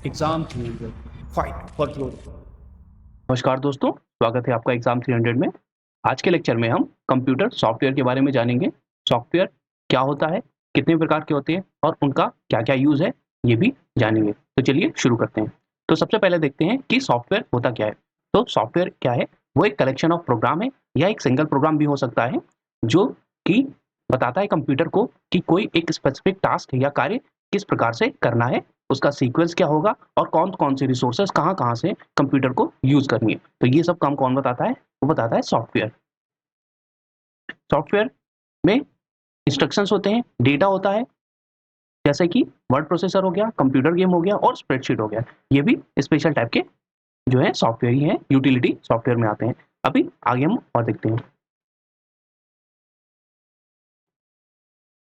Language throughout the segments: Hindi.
Exam 300 fight for glory. नमस्कार दोस्तों, स्वागत है आपका एग्जाम 300 में। आज के लेक्चर में हम कंप्यूटर सॉफ्टवेयर के बारे में जानेंगे। सॉफ्टवेयर क्या होता है, कितने प्रकार के होते हैं और उनका क्या-क्या यूज़ है, ये भी जानेंगे। तो चलिए शुरू करते हैं। तो सबसे पहले देखते हैं कि सॉफ्टवेयर होता क्या है। तो सॉफ्टवेयर क्या है? वो एक कलेक्शन ऑफ प्रोग्राम है या एक सिंगल प्रोग्राम भी हो सकता है, जो कि बताता है कंप्यूटर को कि कोई एक स्पेसिफिक टास्क या कार्य किस प्रकार से करना है, उसका सीक्वेंस क्या होगा और कौन-कौन से रिसोर्सेज कहाँ-कहाँ से कंप्यूटर को यूज़ करनी है। तो ये सब काम कौन बताता है? वो बताता है सॉफ्टवेयर। सॉफ्टवेयर में इंस्ट्रक्शंस होते हैं, डेटा होता है, जैसे कि वर्ड प्रोसेसर हो गया, कंप्यूटर गेम हो गया और स्प्रेडशीट हो गया। ये भी स्पेशल टाइप के जो है सॉफ्टवेयर ही हैं, यूटिलिटी सॉफ्टवेयर में आते हैं। अभी आगे हम और देखते हैं।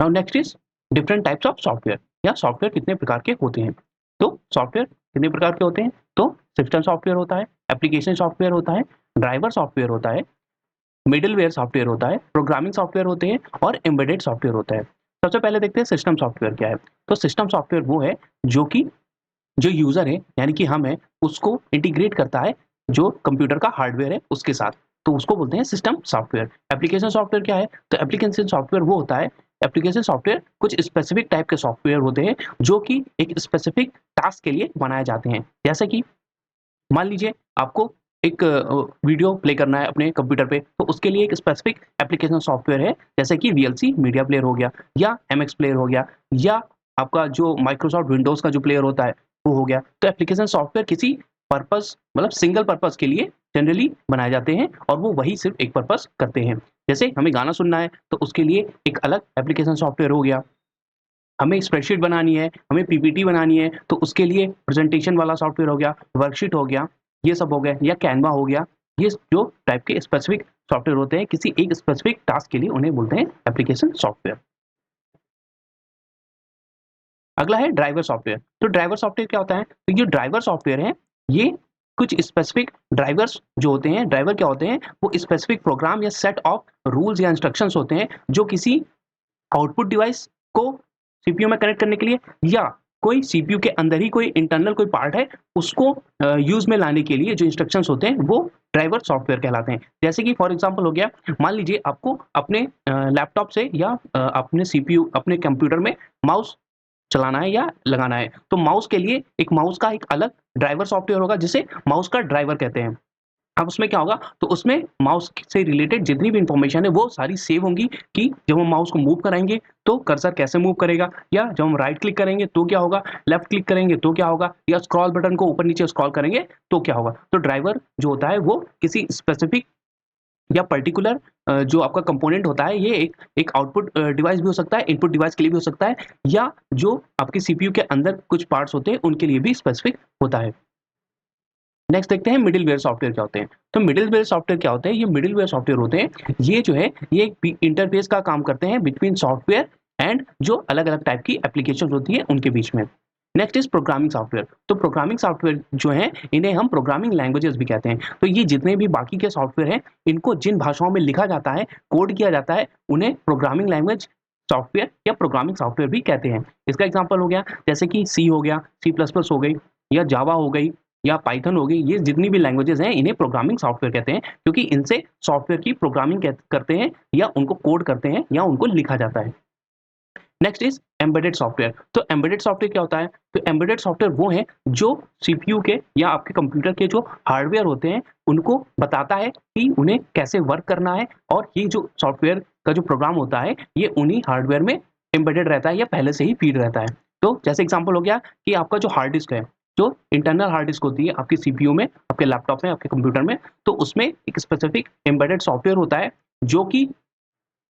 Now next is different types of software, या सॉफ्टवेयर कितने प्रकार के होते हैं। तो सॉफ्टवेयर कितने प्रकार के होते हैं? तो सिस्टम सॉफ्टवेयर होता है, एप्लीकेशन सॉफ्टवेयर होता है, ड्राइवर सॉफ्टवेयर होता है, मिडलवेयर सॉफ्टवेयर होता है, प्रोग्रामिंग सॉफ्टवेयर होते हैं और एम्बेडेड सॉफ्टवेयर होता है। सबसे पहले देखते हैं सिस्टम सॉफ्टवेयर क्या है। तो सिस्टम सॉफ्टवेयर वो है जो कि जो यूजर है, यानी कि हम है, उसको इंटीग्रेट करता है जो कंप्यूटर का हार्डवेयर है उसके साथ। तो उसको बोलते हैं सिस्टम सॉफ्टवेयर। एप्लीकेशन सॉफ्टवेयर क्या है? तो एप्लीकेशन सॉफ्टवेयर वो होता है, एप्लीकेशन सॉफ्टवेयर कुछ स्पेसिफिक टाइप के सॉफ्टवेयर होते हैं जो कि एक स्पेसिफिक टास्क के लिए बनाए जाते हैं। जैसे कि मान लीजिए आपको एक वीडियो प्ले करना है अपने कंप्यूटर पे, तो उसके लिए एक स्पेसिफिक एप्लीकेशन सॉफ्टवेयर है, जैसे कि वीएलसी मीडिया प्लेयर हो गया या एमएक्स प्लेयर हो गया, या आपका जो माइक्रोसॉफ्ट विंडोज का जो प्लेयर होता है वो हो गया। तो एप्लीकेशन सॉफ्टवेयर किसी पर्पस, मतलब सिंगल पर्पस के लिए जनरली बनाए जाते हैं और वो वही सिर्फ एक पर्पस करते हैं। जैसे हमें गाना सुनना है तो उसके लिए एक अलग एप्लीकेशन सॉफ्टवेयर हो गया, हमें स्प्रेडशीट बनानी है, हमें पीपीटी बनानी है, तो उसके लिए प्रेजेंटेशन वाला सॉफ्टवेयर हो गया, वर्कशीट हो गया, ये सब हो गए, या कैनवा हो गया। ये जो टाइप के स्पेसिफिक सॉफ्टवेयर होते हैं किसी एक स्पेसिफिक टास्क के लिए, उन्हें बोलते हैं एप्लीकेशन सॉफ्टवेयर। अगला है ड्राइवर सॉफ्टवेयर। तो ड्राइवर सॉफ्टवेयर क्या होता है? तो ये ड्राइवर सॉफ्टवेयर है, ये कुछ स्पेसिफिक ड्राइवर्स जो होते हैं, ड्राइवर क्या होते हैं? वो स्पेसिफिक प्रोग्राम या सेट ऑफ रूल्स या इंस्ट्रक्शंस होते हैं जो किसी आउटपुट डिवाइस को सीपीयू में कनेक्ट करने के लिए, या कोई सीपीयू के अंदर ही कोई इंटरनल कोई पार्ट है उसको यूज में लाने के लिए जो इंस्ट्रक्शंस होते हैं वो ड्राइवर सॉफ्टवेयर कहलाते हैं। जैसे कि फॉर एग्जांपल हो गया, मान लीजिए आपको अपने लैपटॉप से या अपने सीपीयू अपने कंप्यूटर में माउस चलाना है या लगाना है, तो माउस के लिए एक माउस का एक अलग ड्राइवर सॉफ्टवेयर होगा जिसे माउस का ड्राइवर कहते हैं। अब उसमें क्या होगा, तो उसमें माउस से रिलेटेड जितनी भी इंफॉर्मेशन है वो सारी सेव होंगी, कि जब हम माउस को मूव कराएंगे तो कर्सर कैसे मूव करेगा, या जब हम राइट क्लिक करेंगे तो क्या होगा, लेफ्ट क्लिक करेंगे तो क्या होगा, या स्क्रॉल बटन को ऊपर नीचे स्क्रॉल करेंगे तो क्या होगा। तो ड्राइवर जो होता है वो किसी स्पेसिफिक या पर्टिकुलर जो आपका कंपोनेंट होता है, ये एक एक आउटपुट डिवाइस भी हो सकता है, इनपुट डिवाइस के लिए भी हो सकता है, या जो आपके सीपीयू के अंदर कुछ पार्ट्स होते हैं उनके लिए भी स्पेसिफिक होता है। नेक्स्ट देखते हैं मिडलवेयर सॉफ्टवेयर क्या होते हैं। तो मिडलवेयर सॉफ्टवेयर क्या होते हैं? ये मिडलवेयर सॉफ्टवेयर होते हैं, ये जो है ये एक इंटरफेस का काम करते हैं बिटवीन सॉफ्टवेयर एंड जो अलग-अलग टाइप की एप्लीकेशंस होती है उनके बीच में। Next is programming software. तो प्रोग्रामिंग सॉफ्टवेयर जो है इन्हें हम प्रोग्रामिंग लैंग्वेजेस भी कहते हैं। तो ये जितने भी बाकी के सॉफ्टवेयर हैं, इनको जिन भाषाओं में लिखा जाता है, कोड किया जाता है, उन्हें प्रोग्रामिंग लैंग्वेज सॉफ्टवेयर या प्रोग्रामिंग सॉफ्टवेयर भी कहते हैं। इसका एग्जांपल हो गया, जैसे कि सी हो गया, सी प्लस प्लस हो गई, या जावा हो गई, या पाइथन हो गई। ये जितनी भी लैंग्वेजेस हैं इन्हें प्रोग्रामिंग सॉफ्टवेयर कहते हैं, क्योंकि इनसे सॉफ्टवेयर की प्रोग्रामिंग करते हैं, या उनको कोड करते हैं, या उनको लिखा जाता है। Next is embedded software. तो एम्बेडेड सॉफ्टवेयर क्या होता है? तो एम्बेडेड सॉफ्टवेयर वो है जो सीपीयू के या आपके कंप्यूटर के जो हार्डवेयर होते हैं उनको बताता है कि उन्हें कैसे वर्क करना है, और ये जो सॉफ्टवेयर का जो प्रोग्राम होता है ये उन्हीं हार्डवेयर में एम्बेडेड रहता है या पहले से ही फीड रहता है। तो जैसे एग्जांपल हो गया कि आपका जो हार्ड डिस्क है, जो इंटरनल हार्ड डिस्क होती है आपकी सीपीयू में, आपके लैपटॉप में, आपके कंप्यूटर में, तो उसमें एक स्पेसिफिक एम्बेडेड सॉफ्टवेयर होता है जो कि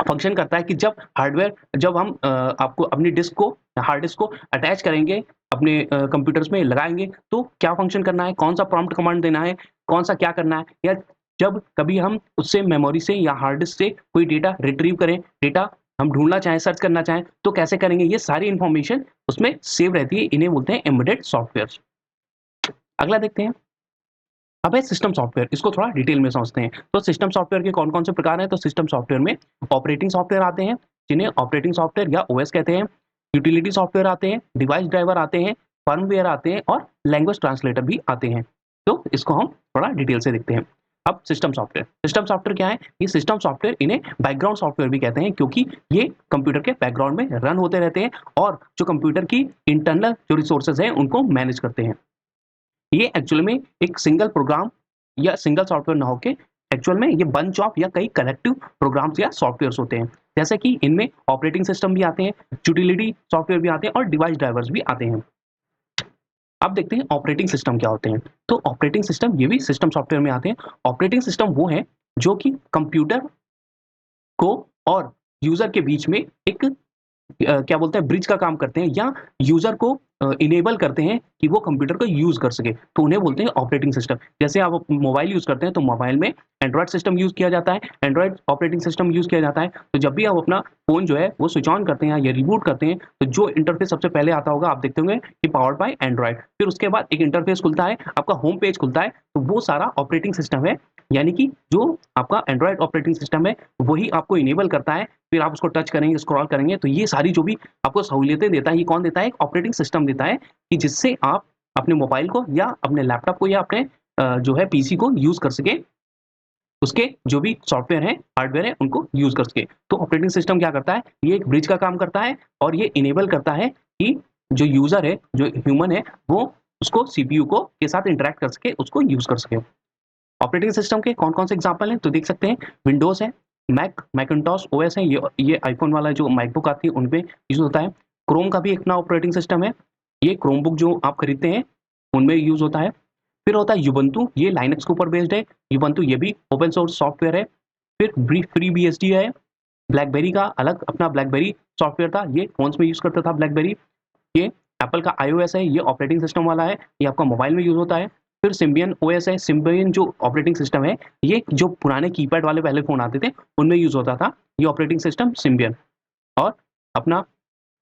फंक्शन करता है कि जब हम आपको अपनी डिस्क को, हार्ड डिस्क को अटैच करेंगे, अपने कंप्यूटर्स में लगाएँगे, तो क्या फंक्शन करना है, कौन-सा प्रॉम्प्ट कमांड देना है, कौन-सा क्या करना है, या जब कभी हम उससे मेमोरी से या हार्ड डिस्क से कोई डेटा रिट्रीव करें, डेटा हम ढूँढना चाहें, सर्च करना चाहें, तो कैसे करेंगे, ये सारी इन्फॉर्मेशन उसमें सेव रहती है। इन्हें बोलते हैं एम्बेडेड सॉफ्टवेयर्स। अगला देखते हैं। अब है सिस्टम सॉफ्टवेयर, इसको थोड़ा डिटेल में समझते हैं। तो सिस्टम सॉफ्टवेयर के कौन-कौन से प्रकार हैं? तो सिस्टम सॉफ्टवेयर में ऑपरेटिंग सॉफ्टवेयर आते हैं, जिन्हें ऑपरेटिंग सॉफ्टवेयर या ओएस कहते हैं। यूटिलिटी सॉफ्टवेयर आते हैं, डिवाइस ड्राइवर आते हैं, फर्मवेयर आते हैं और लैंग्वेज ट्रांसलेटर भी आते हैं। तो इसको हम थोड़ा डिटेल से देखते हैं। अब सिस्टम सॉफ्टवेयर क्या है? ये सिस्टम सॉफ्टवेयर, इन्हें बैकग्राउंड सॉफ्टवेयर भी कहते हैं, क्योंकि ये कंप्यूटर के बैकग्राउंड में रन होते रहते हैं और जो कंप्यूटर की इंटरनल जो रिसोर्सेज हैं उनको मैनेज करते हैं। ये एक्चुअल में एक सिंगल प्रोग्राम या सिंगल सॉफ्टवेयर ना होके एक्चुअल में ये बंच ऑफ या कई कलेक्टिव प्रोग्राम्स या सॉफ्टवेयर्स होते हैं। जैसे कि इनमें ऑपरेटिंग सिस्टम भी आते हैं, यूटिलिटी सॉफ्टवेयर भी आते हैं और डिवाइस ड्राइवर्स भी आते हैं। अब देखते हैं ऑपरेटिंग सिस्टम क्या होते हैं। तो ऑपरेटिंग सिस्टम ये भी सिस्टम सॉफ्टवेयर में आते हैं। ऑपरेटिंग सिस्टम वो है जो कि कंप्यूटर को और यूजर के बीच में एक क्या बोलते हैं, ब्रिज का काम करते हैं, या यूजर को इनेबल करते हैं कि वो कंप्यूटर को यूज कर सके, तो उन्हें बोलते हैं ऑपरेटिंग सिस्टम। जैसे आप मोबाइल यूज करते हैं तो मोबाइल में एंड्रॉयड सिस्टम यूज किया जाता है, एंड्रॉयड ऑपरेटिंग सिस्टम यूज किया जाता है। तो जब भी आप अपना फोन जो है वो स्विच ऑन करते हैं या रिबूट करते हैं, तो जो इंटरफेस सबसे पहले आता होगा आप देखते होंगे कि पावर्ड बाय एंड्रॉयड। फिर उसके बाद एक इंटरफेस खुलता है, आपका होम पेज खुलता है, तो वो सारा ऑपरेटिंग सिस्टम है। यानी कि जो आपका एंड्रॉयड ऑपरेटिंग सिस्टम है वही आपको इनेबल करता है। फिर आप उसको टच करेंगे, स्क्रॉल करेंगे, तो ये सारी जो भी आपको सहूलियतें देता है, ये कौन देता है? एक ऑपरेटिंग सिस्टम देता है, कि जिससे आप अपने मोबाइल को या अपने लैपटॉप को या अपने जो है पीसी को यूज कर सके, उसके जो भी सॉफ्टवेयर है, हार्डवेयर है, उनको यूज कर सके। तो ऑपरेटिंग सिस्टम क्या करता है? ये एक ब्रिज का काम करता है और ये इनेबल करता है कि जो यूजर है, जो ह्यूमन है, वो उसको सीपीयू को के साथ इंटरेक्ट कर सके, उसको यूज कर सके। ऑपरेटिंग सिस्टम के कौन कौन से एग्जाम्पल हैं तो देख सकते हैं। विंडोज है, मैकिंटॉश ओएस है, ये आईफोन वाला जो मैकबुक आती है उनपे यूज होता है। क्रोम का भी अपना ऑपरेटिंग सिस्टम है, ये क्रोमबुक जो आप खरीदते हैं उनमें यूज होता है। फिर होता है युबंतु, ये लाइनक्स के ऊपर बेस्ड है। युबंतु ये भी ओपन सोर्स सॉफ्टवेयर है। फिर फ्री बीएसडी है। ब्लैकबेरी का अलग अपना ब्लैकबेरी सॉफ्टवेयर था, ये फोन्स में यूज करता था ब्लैकबेरी। ये एप्पल का iOS है, ये ऑपरेटिंग सिस्टम वाला है, ये आपका मोबाइल में यूज होता है। फिर सिम्बियन ओएस है, सिम्बियन जो ऑपरेटिंग सिस्टम है, ये जो पुराने कीपैड वाले पहले फोन आते थे उनमें यूज होता था, ये ऑपरेटिंग सिस्टम सिम्बियन। और अपना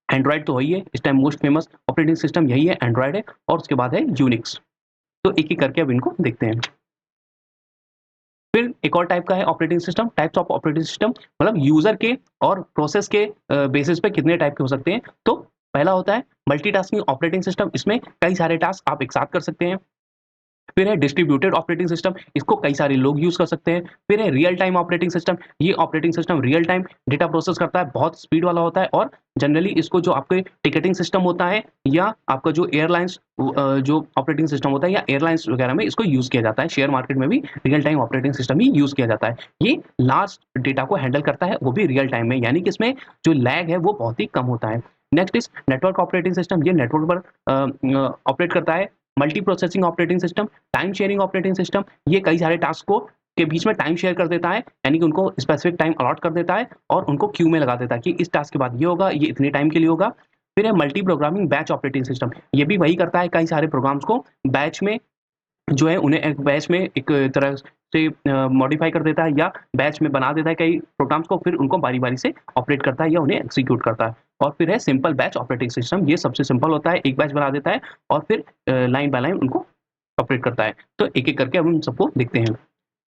एंड्रॉयड तो वही है, इस time most famous operating system यही है, एंड्रॉयड है। और उसके बाद है यूनिक्स। तो एक एक करके अब इनको देखते हैं। फिर एक और टाइप का है operating system, types of operating system, मतलब यूजर के और प्रोसेस के बेसिस पे कितने टाइप के हो सकते हैं। तो पहला होता है मल्टीटास्किंग ऑपरेटिंग सिस्टम, इसमें कई सारे टास्क आप एक साथ कर सकते हैं। फिर है डिस्ट्रीब्यूटेड ऑपरेटिंग सिस्टम, इसको कई सारे लोग यूज कर सकते हैं। फिर है रियल टाइम ऑपरेटिंग सिस्टम, ये operating system real time data process करता है, बहुत स्पीड वाला होता है। और जनरली इसको जो आपके टिकटिंग सिस्टम होता है या आपका जो एयरलाइंस जो ऑपरेटिंग सिस्टम होता है या एयरलाइंस वगैरह में इसको यूज किया जाता है। शेयर मार्केट में भी रियल टाइम ऑपरेटिंग सिस्टम ही यूज किया जाता है। ये लास्ट डेटा को हैंडल करता है, वो भी रियल टाइम में, यानी कि इसमें जो लैग है वो बहुत ही कम होता है। Next is network operating system, ये नेटवर्क पर ऑपरेट करता है। Multi processing operating system, time sharing operating system, ये कई सारे टास्क को के बीच में टाइम शेयर कर देता है, यानी कि उनको स्पेसिफिक टाइम अलॉट कर देता है और उनको क्यू में लगा देता है कि इस टास्क के बाद ये होगा, ये इतने टाइम के लिए होगा। फिर है multi programming batch operating system, ये भी वही करता है, कई सारे प्रोग्राम्स को बैच में जो है उन्हें एक बैच में एक तरह से मॉडिफाई कर देता है या बैच में बना देता है कई प्रोग्राम्स को, फिर उनको बारी बारी से ऑपरेट करता है या उन्हें एग्जीक्यूट करता है। और फिर है सिंपल बैच ऑपरेटिंग सिस्टम, ये सबसे सिंपल होता है, एक बैच बना देता है और फिर लाइन बाय लाइन उनको ऑपरेट करता है। तो एक एक करके हम सबको देखते हैं।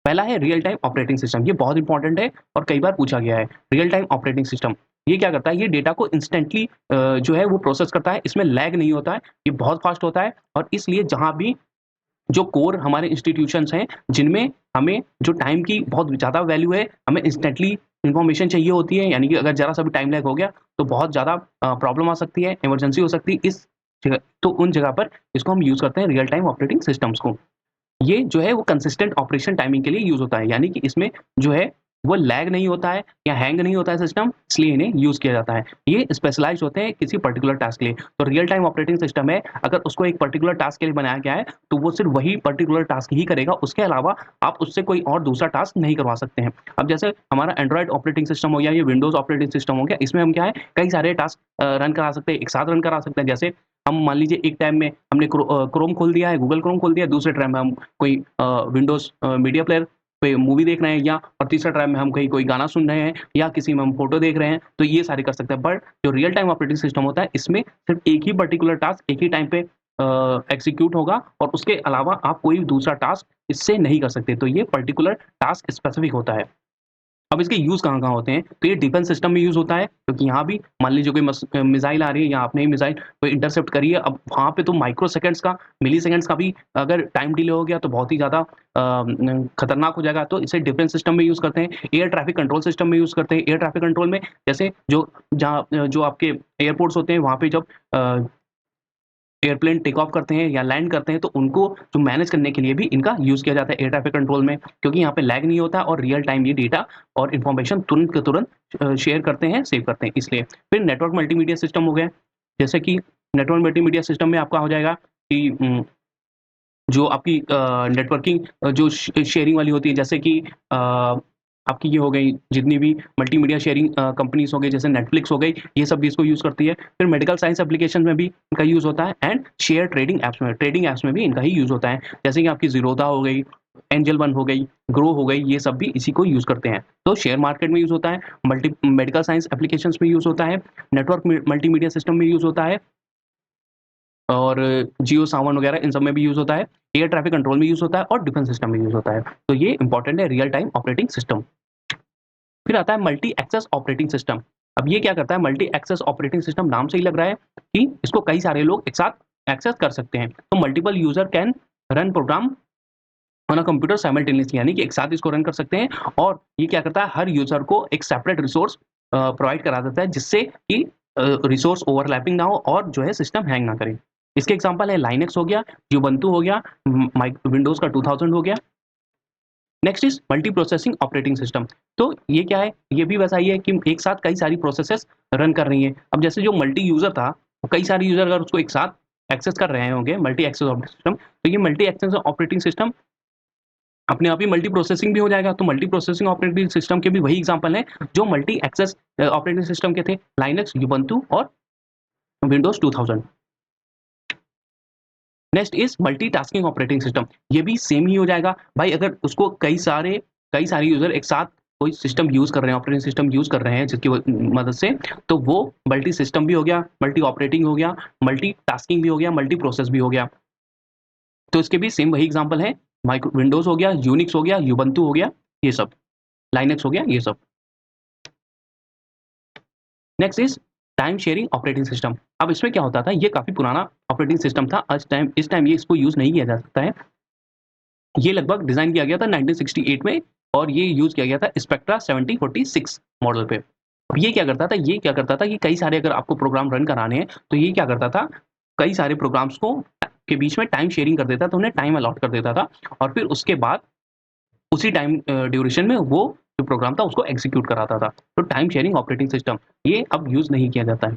पहला है रियल टाइम ऑपरेटिंग सिस्टम, ये बहुत इंपॉर्टेंट है और कई बार पूछा गया है। रियल टाइम ऑपरेटिंग सिस्टम ये क्या करता है? ये डेटा को इंस्टेंटली जो है वो प्रोसेस करता है, इसमें लैग नहीं होता है, ये बहुत फास्ट होता है। और इसलिए जहां भी जो कोर हमारे इंस्टीट्यूशंस हैं जिनमें हमें जो टाइम की बहुत ज़्यादा वैल्यू है, हमें इंस्टेंटली इन्फॉर्मेशन चाहिए होती है, यानी कि अगर ज़रा सा भी टाइम लैग हो गया तो बहुत ज़्यादा प्रॉब्लम आ सकती है, इमरजेंसी हो सकती है इस जगह, तो उन जगह पर इसको हम यूज़ करते हैं रियल टाइम ऑपरेटिंग सिस्टम्स को। ये जो है वो कंसिस्टेंट ऑपरेशन टाइमिंग के लिए यूज़ होता है, यानी कि इसमें जो है वो लैग नहीं होता है या हैंग नहीं होता है सिस्टम, इसलिए इन्हें यूज़ किया जाता है। ये स्पेशलाइज्ड होते हैं किसी पर्टिकुलर टास्क के लिए। तो रियल टाइम ऑपरेटिंग सिस्टम है, अगर उसको एक पर्टिकुलर टास्क के लिए बनाया गया है तो वो सिर्फ वही पर्टिकुलर टास्क ही करेगा, उसके अलावा आप उससे कोई और दूसरा टास्क नहीं करवा सकते हैं। अब जैसे हमारा एंड्रॉयड ऑपरेटिंग सिस्टम हो गया, ये विंडोज़ ऑपरेटिंग सिस्टम हो गया, इसमें हम क्या है कई सारे टास्क रन करा सकते हैं, एक साथ रन करा सकते हैं। जैसे हम मान लीजिए एक टाइम में हमने क्रोम खोल दिया है, गूगल क्रोम खोल दिया है, दूसरे टाइम में हम कोई विंडोज़ मीडिया प्लेयर पे मूवी देख रहे हैं, या और तीसरा टाइम में हम कहीं कोई गाना सुन रहे हैं या किसी में हम फोटो देख रहे हैं, तो ये सारे कर सकते हैं। बट जो रियल टाइम ऑपरेटिंग सिस्टम होता है इसमें सिर्फ एक ही पर्टिकुलर टास्क एक ही टाइम पे एग्जीक्यूट होगा और उसके अलावा आप कोई दूसरा टास्क इससे नहीं कर सकते। तो ये पर्टिकुलर टास्क स्पेसिफिक होता है। अब इसके यूज़ कहाँ-कहाँ होते हैं? तो ये डिफेंस सिस्टम में यूज़ होता है, क्योंकि यहाँ भी मान लीजिए कोई मिसाइल आ रही है या आपने ही मिसाइल कोई इंटरसेप्ट करी है, अब वहाँ पे तो माइक्रो सेकंड्स का, मिली सेकंड्स का भी अगर टाइम डिले हो गया तो बहुत ही ज़्यादा खतरनाक हो जाएगा। तो इसे डिफेंस सिस्टम में यूज़ करते हैं, एयर ट्रैफिक कंट्रोल सिस्टम में यूज़ करते हैं। एयर ट्रैफिक कंट्रोल में जैसे जो आपके एयरपोर्ट्स होते हैं वहाँ पे जब एयरप्लेन टेक ऑफ करते हैं या लैंड करते हैं तो उनको जो मैनेज करने के लिए भी इनका यूज़ किया जाता है एयर ट्रैफिक कंट्रोल में, क्योंकि यहाँ पे लैग नहीं होता और रियल टाइम ये डेटा और इन्फॉर्मेशन तुरंत के तुरंत शेयर करते हैं, सेव करते हैं इसलिए। फिर नेटवर्क मल्टीमीडिया सिस्टम हो गया, जैसे कि नेटवर्क मल्टीमीडिया सिस्टम में आपका हो जाएगा कि जो आपकी नेटवर्किंग जो शेयरिंग वाली होती है, जैसे कि आपकी ये हो गई जितनी भी मल्टीमीडिया शेयरिंग कंपनीज़ हो गई, जैसे नेटफ्लिक्स हो गई, ये सब भी इसको यूज़ करती है। फिर मेडिकल साइंस एप्लीकेशन में भी इनका यूज़ होता है एंड शेयर ट्रेडिंग ऐप्स में भी इनका ही यूज़ होता है। जैसे कि आपकी ज़ीरोधा हो गई, एंजल वन हो गई, ग्रो हो गई, ये सब भी इसी को यूज़ करते हैं। तो शेयर मार्केट में यूज़ होता है, मेडिकल साइंस एप्लीकेशंस में यूज़ होता है, नेटवर्क मल्टीमीडिया सिस्टम में यूज़ होता है और जियो सावन वगैरह इन सब में भी यूज़ होता है। एयर ट्रैफिक कंट्रोल में यूज़ होता है और डिफेंस सिस्टम में यूज़ होता है। तो ये इम्पोर्टेंट है रियल टाइम ऑपरेटिंग सिस्टम। फिर आता है मल्टी एक्सेस ऑपरेटिंग सिस्टम। अब ये क्या करता है? मल्टी एक्सेस ऑपरेटिंग सिस्टम नाम से ही लग रहा है कि इसको कई सारे लोग एक साथ एक्सेस कर सकते हैं। तो multiple user can run programme on a computer simultaneously, यानी कि एक साथ इसको रन कर सकते हैं और ये क्या करता है? हर यूज़र को एक सेपरेट रिसोर्स प्रोवाइड करा देता है जिससे कि रिसोर्स ओवरलैपिंग ना हो और जो है सिस्टम हैंग ना करे। इसके एग्ज़ाम्पल है लाइनक्स हो गया, ubuntu हो गया, विंडोज़ का 2000 हो गया। Next is multi processing operating system. तो ये क्या है? ये भी वैसा ही है कि एक साथ कई सारी प्रोसेसेस रन कर रही हैं। अब जैसे जो मल्टी यूज़र था, कई सारे यूज़र अगर उसको एक साथ एक्सेस कर रहे होंगे मल्टी एक्सेस ऑपरेटिंग सिस्टम, तो ये मल्टी एक्सेस ऑपरेटिंग सिस्टम अपने आप ही मल्टी प्रोसेसिंग भी हो जाएगा। तो मल्टी प्रोसेसिंग ऑपरेटिंग सिस्टम के भी वही एग्ज़ाम्पल हैं जो मल्टी एक्सेस ऑपरेटिंग सिस्टम के थे, लाइनक्स, ubuntu और Windows 2000। Next is multitasking operating system. ये भी सेम ही हो जाएगा भाई, अगर उसको कई सारे यूजर एक साथ कोई सिस्टम यूज कर रहे हैं, ऑपरेटिंग सिस्टम यूज कर रहे हैं जिसकी मदद से, तो वो मल्टी सिस्टम भी हो गया, मल्टी ऑपरेटिंग हो गया, मल्टी टास्किंग भी हो गया, मल्टी प्रोसेस भी हो गया। तो इसके भी सेम वही एग्जांपल है, माइक्रो विंडोज हो गया, यूनिक्स हो गया, यूबंतु हो गया, ये सब, लाइनक्स हो गया, ये सब। Next is time sharing operating system. अब इसमें क्या होता था, ये काफी पुराना ऑपरेटिंग सिस्टम था, इस टाइम ये इसको यूज नहीं किया जा सकता है। ये लगभग डिजाइन किया गया था 1968 में और ये यूज किया गया था स्पेक्ट्रा 7046 मॉडल पे। अब ये क्या करता था, कि कई सारे अगर आपको प्रोग्राम रन कराने हैं तो ये क्या करता था, कई सारे प्रोग्राम्स को के बीच में टाइम शेयरिंग कर देता था, उन्हें टाइम अलॉट कर देता था और फिर उसके बाद उसी टाइम ड्यूरेशन में वो जो प्रोग्राम था उसको एग्जीक्यूट कराता था। तो टाइम शेयरिंग ऑपरेटिंग सिस्टम ये अब यूज नहीं किया जाता है।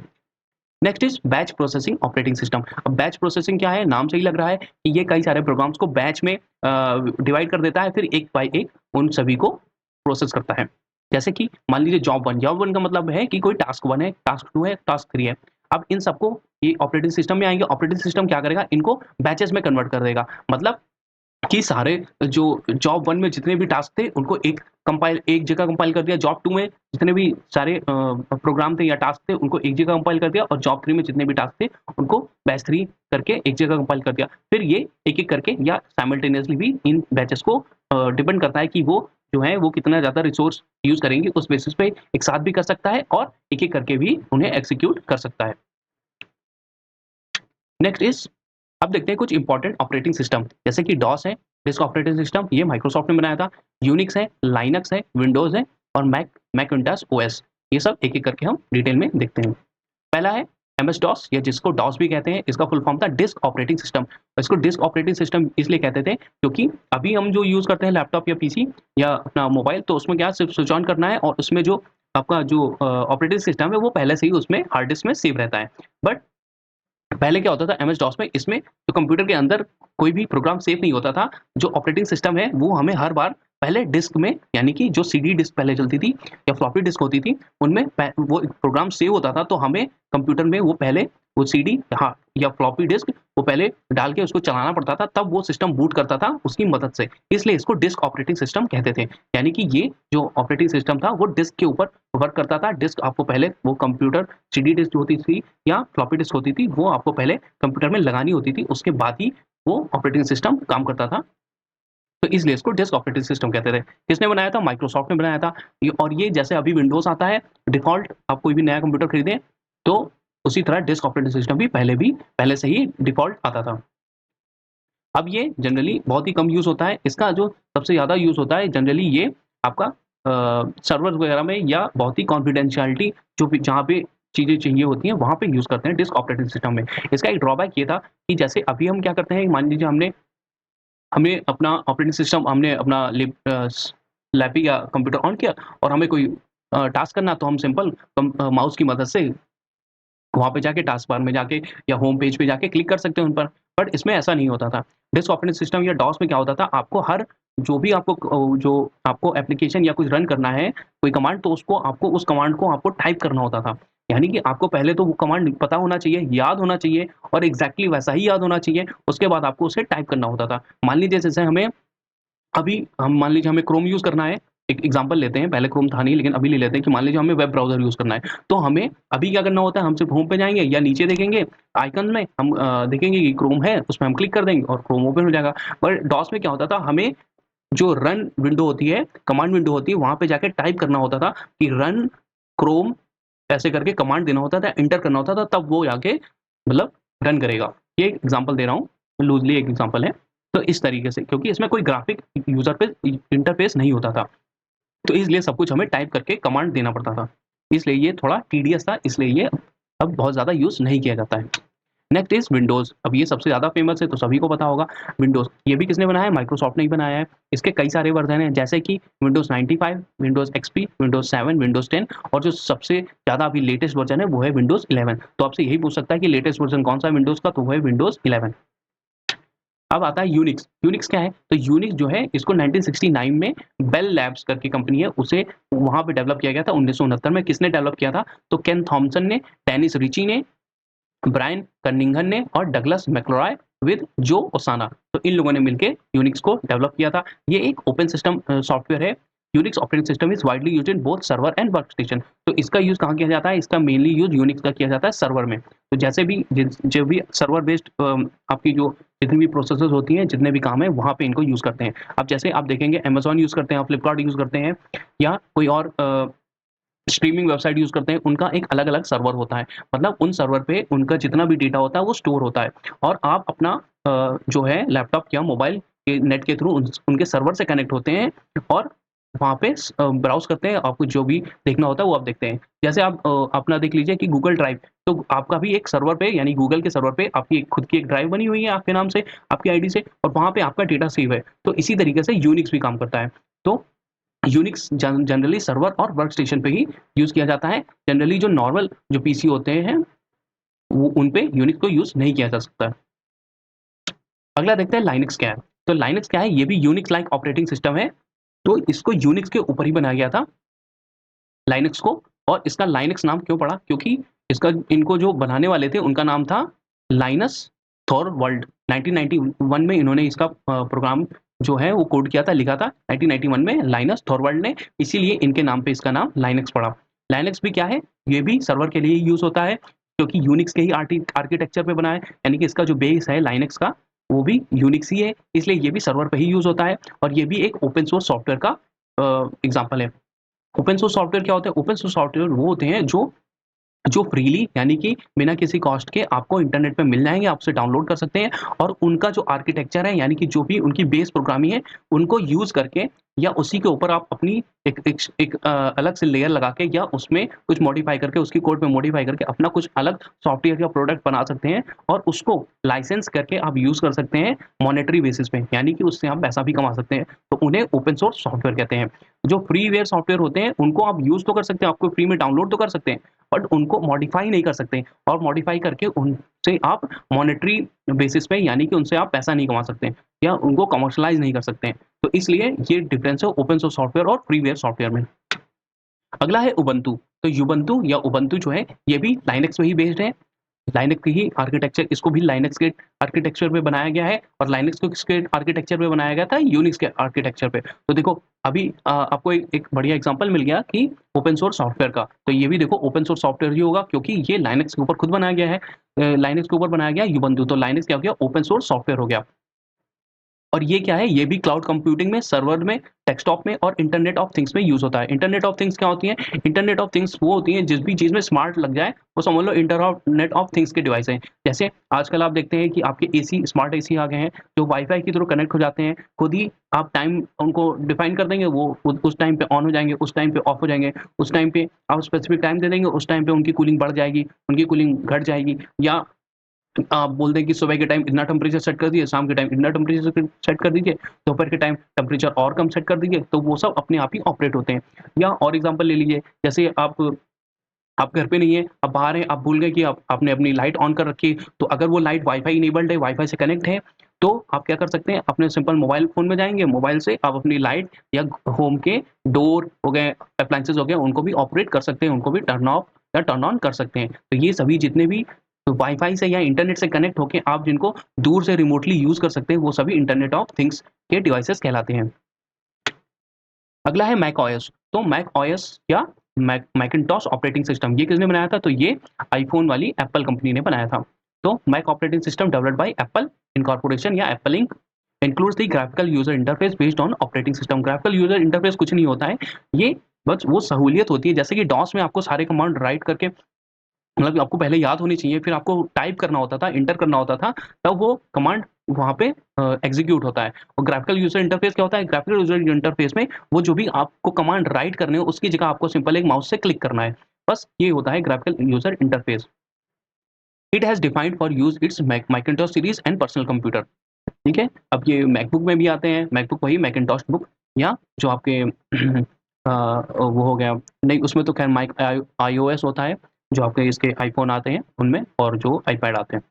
Next is batch processing operating system. अब बैच प्रोसेसिंग क्या है, नाम से ही लग रहा है कि ये कई सारे प्रोग्राम्स को बैच में डिवाइड कर देता है, फिर एक बाय एक उन सभी को प्रोसेस करता है। जैसे कि मान लीजिए जॉब वन का मतलब है कि कोई टास्क 1 है, टास्क 2 है, टास्क 3 है। अब इन सबको ये ऑपरेटिंग सिस्टम में आएंगे, ऑपरेटिंग सिस्टम क्या करेगा, इनको बैचेस में कन्वर्ट कर देगा। मतलब कि सारे जो जॉब 1 में जितने भी टास्क थे उनको एक जगह कंपाइल कर दिया, जॉब 2 में जितने भी सारे प्रोग्राम थे या टास्क थे उनको एक जगह कंपाइल कर दिया और जॉब 3 में जितने भी टास्क थे उनको बैच 3 करके एक जगह कंपाइल कर दिया। फिर ये एक-एक करके या साइमल्टेनियसली भी इन बैचेस को डिपेंड करता है कि वो जो है वो कितना ज़्यादा रिसोर्स यूज़ करेंगे, उस बेसिस पे एक साथ भी कर सकता है और एक-एक करके भी उन्हें एग्ज़ीक्यूट कर सकता है। नेक्स्ट इज़, अब देखते हैं कुछ इंपॉर्टेंट ऑपरेटिंग सिस्टम, जैसे कि डॉस है, डिस्क ऑपरेटिंग सिस्टम, ये माइक्रोसॉफ्ट ने बनाया था, यूनिक्स है, लाइनक्स है, विंडोज़ है और मैकिन्टॉश ओएस। ये सब एक-एक करके हम डिटेल में देखते हैं। पहला है एमएस डॉस, या जिसको डॉस भी कहते हैं, इसका फुल फॉर्म था डिस्क ऑपरेटिंग सिस्टम। इसको डिस्क ऑपरेटिंग सिस्टम इसलिए कहते थे क्योंकि अभी हम जो यूज़ करते हैं लैपटॉप या पीसी या अपना मोबाइल, तो उसमें क्या सिर्फ स्विच ऑन करना है और उसमें जो आपका जो ऑपरेटिंग सिस्टम है वो पहले से ही उसमें हार्ड डिस्क में सेव रहता है। बट पहले क्या होता था एमएस डॉस में, इसमें तो कंप्यूटर के अंदर कोई भी प्रोग्राम सेव नहीं होता था। जो ऑपरेटिंग सिस्टम है वो हमें हर बार पहले डिस्क में, यानी कि जो सीडी डिस्क पहले चलती थी या फ्लॉपी डिस्क होती थी, उनमें वो प्रोग्राम सेव होता था, तो हमें कंप्यूटर में वो पहले वो सीडी, हाँ, या फ्लॉपी डिस्क वो पहले डाल के उसको चलाना पड़ता था, तब वो सिस्टम बूट करता था उसकी मदद से। इसलिए इसको डिस्क ऑपरेटिंग सिस्टम कहते थे। यानी कि ये जो ऑपरेटिंग सिस्टम था वो डिस्क के ऊपर वर्क करता था। डिस्क आपको पहले वो कंप्यूटर सीडी डिस्क होती थी या फ्लॉपी डिस्क होती थी, वो आपको पहले कंप्यूटर में लगानी होती थी, उसके बाद ही वो ऑपरेटिंग सिस्टम काम करता था। तो इसलिए इसको डिस्क ऑपरेटिंग सिस्टम कहते थे। किसने बनाया था? माइक्रोसॉफ्ट ने बनाया था। और ये जैसे अभी विंडोज आता है डिफॉल्ट, आप कोई भी नया कंप्यूटर खरीदें तो उसी तरह डिस्क ऑपरेटिंग सिस्टम भी पहले से ही डिफॉल्ट आता था। अब ये जनरली बहुत ही कम यूज़ होता है। इसका जो सबसे ज़्यादा यूज़ होता है जनरली ये आपका सर्वर वगैरह में या बहुत ही कॉन्फिडेंशियलिटी जो भी जहाँ पे चीज़ें चाहिए होती हैं वहाँ पे यूज़ करते हैं डिस्क ऑपरेटिंग सिस्टम में। इसका एक ड्रॉबैक ये था कि जैसे अभी हम क्या करते हैं, मान लीजिए हमने हमने अपना ऑपरेटिंग सिस्टम हमने अपना लैपटॉप या कंप्यूटर ऑन किया और हमें कोई टास्क करना तो हम सिंपल माउस की मदद से वहाँ पे जाके टास्क बार में जाके या होम पेज पे जाके क्लिक कर सकते हैं उन पर। बट इसमें ऐसा नहीं होता था। डिस्क ऑपरेटिंग सिस्टम या डॉस में क्या होता था, आपको हर जो आपको एप्लीकेशन या कुछ रन करना है, कोई कमांड, तो उसको आपको उस कमांड को आपको टाइप करना होता था। यानी कि आपको पहले तो वो कमांड पता होना चाहिए, याद होना चाहिए और एग्ज़ैक्टली वैसा ही याद होना चाहिए। उसके बाद आपको उसे टाइप करना होता था। मान लीजिए जैसे हम मान लीजिए हमें क्रोम यूज़ करना है, एक एग्ज़ाम्पल लेते हैं, पहले क्रोम था नहीं लेकिन अभी ले लेते हैं कि मान लीजिए हमें वेब ब्राउज़र यूज़ करना है, तो हमें अभी क्या करना होता है, हम सिर्फ़ होम पे जाएँगे या नीचे देखेंगे आइकन में हम देखेंगे कि क्रोम है, उसमें हम क्लिक कर देंगे और क्रोम ओपन हो जाएगा। पर डॉस में क्या होता था, हमें जो रन विंडो होती है, कमांड विंडो होती है, वहाँ पे जाके टाइप करना होता था कि रन क्रोम ऐसे करके कमांड देना होता था, एंटर करना होता था, तब वो जाके मतलब रन करेगा। ये एग्ज़ाम्पल दे रहा हूँ, लूज़ली एक एग्ज़ाम्पल है। तो इस तरीके से क्योंकि इसमें कोई ग्राफ़िक यूज़र पे इंटरफ़ेस नहीं होता था, तो इसलिए सब कुछ हमें टाइप करके कमांड देना पड़ता था। इसलिए ये थोड़ा टीडियस था, इसलिए ये अब बहुत ज़्यादा यूज़ नहीं किया जाता है। Next is Windows. अब ये सबसे ज़्यादा फ़ेमस है तो सभी को पता होगा विंडोज़। ये भी किसने बनाया है? माइक्रोसॉफ्ट ने ही बनाया है। इसके कई सारे वर्ज़न हैं जैसे कि Windows 95, Windows XP, Windows 7, Windows 10 और जो सबसे ज़्यादा अभी लेटेस्ट वर्ज़न है वो है विंडोज़ 11। तो आपसे यही पूछ सकता है कि लेटेस्ट वर्ज़न कौन-सा है विंडोज़ का? तो वो है विंडोज़ 11। अब आता है यूनिक्स। यूनिक्स क्या है? तो यूनिक्स जो है इसको 1969 में बेल लैब्स करके कंपनी है, उसे वहाँ पे डेवलप किया गया था 1969 में। किसने डेवलप किया था? तो केन थॉमसन ने, डेनिस रिची ने, ब्रायन कर्निंघन ने और डगलस मैक्लरॉय विद जो ओसाना। तो इन लोगों ने मिलके यूनिक्स को डेवलप किया था। ये एक ओपन सिस्टम सॉफ्टवेयर है। Unix operating system is widely used in both server and workstation. तो इसका यूज़ कहाँ किया जाता है? इसका मेनली यूज़ यूनिक्स का किया जाता है सर्वर में। तो जैसे भी जो भी सर्वर बेस्ड आपकी जो जितनी भी प्रोसेसेस होती हैं, जितने भी काम हैं, वहाँ पे इनको यूज़ करते हैं। अब जैसे आप देखेंगे अमेज़न यूज़ करते हैं, आप फ्लिपकार्ट यूज़ करते हैं या कोई और स्ट्रीमिंग वेबसाइट यूज़ करते हैं, उनका एक अलग-अलग सर्वर होता है। मतलब उन सर्वर पे उनका जितना भी डेटा होता है वो स्टोर होता है और आप अपना जो है लैपटॉप या मोबाइल के नेट के थ्रू उनके सर्वर से कनेक्ट होते हैं और वहाँ पे ब्राउज़ करते हैं, आपको जो भी देखना होता है वो आप देखते हैं। जैसे आप अपना देख लीजिए कि गूगल ड्राइव, तो आपका भी एक सर्वर पे यानी गूगल के सर्वर पे आपकी एक खुद की एक ड्राइव बनी हुई है आपके नाम से, आपकी आईडी से और वहाँ पे आपका डेटा सेव है। तो इसी तरीके से यूनिक्स भी काम करता है। तो यूनिक्स जनरली सर्वर और वर्क स्टेशन पे ही यूज़ किया जाता है। जनरली जो नॉर्मल जो पीसी होते हैं, वो उन पे यूनिक्स को यूज़ नहीं किया जा सकता है। अगला देखते हैं लाइनक्स क्या है। तो लाइनक्स क्या है? ये भी यूनिक्स लाइक ऑपरेटिंग सिस्टम है। तो इसको यूनिक्स के ऊपर ही बनाया गया था लाइनक्स को। और इसका लाइनक्स नाम क्यों पड़ा? क्योंकि इसका इनको जो बनाने वाले थे उनका नाम था लाइनस थॉरवल्ड। 1991 में इन्होंने इसका प्रोग्राम जो है वो कोड किया था, लिखा था 1991 में लाइनस थॉरवल्ड ने, इसीलिए इनके नाम पे इसका नाम लाइनक्स पड़ा। लाइनक्स भी क्या है? ये भी सर्वर के लिए यूज़ होता है क्योंकि यूनिक्स के ही आर्किटेक्चर पे बना है, यानी कि इसका जो बेस है लाइनक्स का वो भी यूनिक्स ही है, इसलिए ये भी सर्वर पे ही यूज़ होता है और ये भी एक ओपन सोर्स सॉफ्टवेयर का एग्ज़ाम्पल है। ओपन सोर्स सॉफ्टवेयर क्या होता है? ओपन सोर्स सॉफ्टवेयर वो होते हैं जो जो फ्रीली यानी कि बिना किसी कॉस्ट के आपको इंटरनेट पे मिल जाएँगे, आप उसे डाउनलोड कर सकते हैं और उनका जो आर्किटेक्चर है यानी कि जो भी उनकी बेस प्रोग्रामिंग है, उनको यूज़ करके या उसी के ऊपर आप अपनी एक अलग से लेयर लगा के या उसमें कुछ मॉडिफ़ाई करके उसकी कोड पे मॉडिफ़ाई करके अपना कुछ अलग सॉफ्टवेयर या प्रोडक्ट बना सकते हैं और उसको लाइसेंस करके आप यूज़ कर सकते हैं मॉनेटरी बेसिस पे, यानी कि उससे आप पैसा भी कमा सकते हैं। तो उन्हें ओपन सोर्स सॉफ्टवेयर कहते हैं। जो फ्रीवेयर सॉफ्टवेयर होते हैं, उनको आप यूज़ तो कर सकते हैं, आपको फ्री में डाउनलोड तो कर सकते हैं, बट उनको मॉडिफ़ाई नहीं कर सकते और मॉडिफ़ाई करके उनसे आप मॉनेटरी बेसिस पे यानी कि उनसे आप पैसा नहीं कमा सकते या उनको कमर्शियलाइज़ नहीं कर सकते। तो इसलिए ये डिफरेंस है ओपन सोर्स सॉफ्टवेयर और फ्रीवेयर सॉफ्टवेयर में। अगला है उबंटू। तो युबंटू या उबंटू जो है ये भी लाइनक्स पे ही बेस्ड है। लाइनक्स की ही आर्किटेक्चर, इसको भी लाइनक्स के आर्किटेक्चर पे बनाया गया है और लाइनक्स को किसके आर्किटेक्चर पे बनाया गया था? यूनिक्स के आर्किटेक्चर पे। तो देखो अभी आपको एक बढ़िया एग्जांपल मिल गया कि ओपन सोर्स सॉफ्टवेयर का। तो ये भी देखो ओपन सोर्स सॉफ्टवेयर ही होगा क्योंकि ये लाइनक्स के ऊपर खुद बनाया गया है। लाइनक्स के ऊपर बनाया गया युबंटू, तो लाइनक्स क्या हो गया? ओपन सोर्स सॉफ्टवेयर हो गया। और ये क्या है, ये भी क्लाउड कंप्यूटिंग में, सर्वर में, डेस्कटॉप में और इंटरनेट ऑफ थिंग्स में यूज होता है। इंटरनेट ऑफ थिंग्स क्या होती है? इंटरनेट ऑफ थिंग्स वो होती है जिस भी चीज में स्मार्ट लग जाए वो समझ लो इंटरनेट ऑफ थिंग्स के डिवाइस है। जैसे आजकल आप देखते हैं कि आपके एसी, स्मार्ट एसी आ गए हैं जो वाईफाई के थ्रू कनेक्ट हो जाते हैं। खुद ही आप टाइम उनको डिफाइन कर देंगे, वो उस टाइम पे ऑन हो जाएंगे, उस टाइम पे ऑफ हो जाएंगे, उस टाइम पे आप स्पेसिफिक टाइम दे देंगे, उस टाइम पे उनकी कूलिंग बढ़ जाएगी, उनकी कूलिंग घट जाएगी। या आप बोल दें कि सुबह के टाइम इतना टेम्परेचर सेट कर दीजिए, शाम के टाइम इतना टेम्परेचर सेट कर दीजिए, दोपहर के टाइम टेम्परेचर और कम सेट कर दीजिए, तो वो सब अपने आप ही ऑपरेट होते हैं। या और एग्जांपल ले लीजिए, जैसे आप घर पे नहीं है, आप बाहर हैं, आप भूल गए कि आपने अपनी लाइट ऑन कर रखी है, तो अगर वो लाइट वाईफाई इनेबल्ड है, वाईफाई से कनेक्ट है, तो आप क्या कर सकते हैं, अपने सिंपल मोबाइल फ़ोन में जाएँगे, मोबाइल से आप अपनी लाइट या होम के डोर हो गए, अप्लायंसेस हो गए, उनको भी ऑपरेट कर सकते हैं, उनको भी टर्न ऑफ या टर्न ऑन कर सकते हैं। तो ये सभी जितने भी वाईफाई से या इंटरनेट से कनेक्ट होके आप जिनको दूर से रिमोटली यूज़ कर सकते हैं, वो सभी इंटरनेट ऑफ थिंग्स के डिवाइसेज़ कहलाते हैं। अगला है मैक ओएस। तो मैक ओएस या मैकिन्टॉश ऑपरेटिंग सिस्टम, ये किसने बनाया था? तो ये आईफ़ोन वाली एप्पल कंपनी ने बनाया था। तो Mac operating system developed by Apple incorporation या Apple Inc includes the graphical user interface based on operating system. Graphical user interface कुछ नहीं होता है, ये बस वो सहूलियत होती है, जैसे कि डॉस में आपको सारे कमांड राइट करके, मतलब आपको पहले याद होनी चाहिए, फिर आपको टाइप करना होता था, एंटर करना होता था, तब वो कमांड वहाँ पे एग्जीक्यूट होता है। और ग्राफिकल यूजर इंटरफेस क्या होता है? ग्राफिकल यूजर इंटरफेस में वो जो भी आपको कमांड राइट करने हो, उसकी जगह आपको सिंपल एक माउस से क्लिक करना है। बस ये होता है graphical user interface. It has defined for use its Macintosh series and personal computer. ठीक है? अब ये मैकबुक में भी आते हैं, मैकबुक वही मैकिन्टॉश बुक, या जो आपके वो हो गया, नहीं उसमें तो खैर आईओएस होता है, जो आपके इसके आईफ़ोन आते हैं उनमें, और जो आईपैड आते हैं।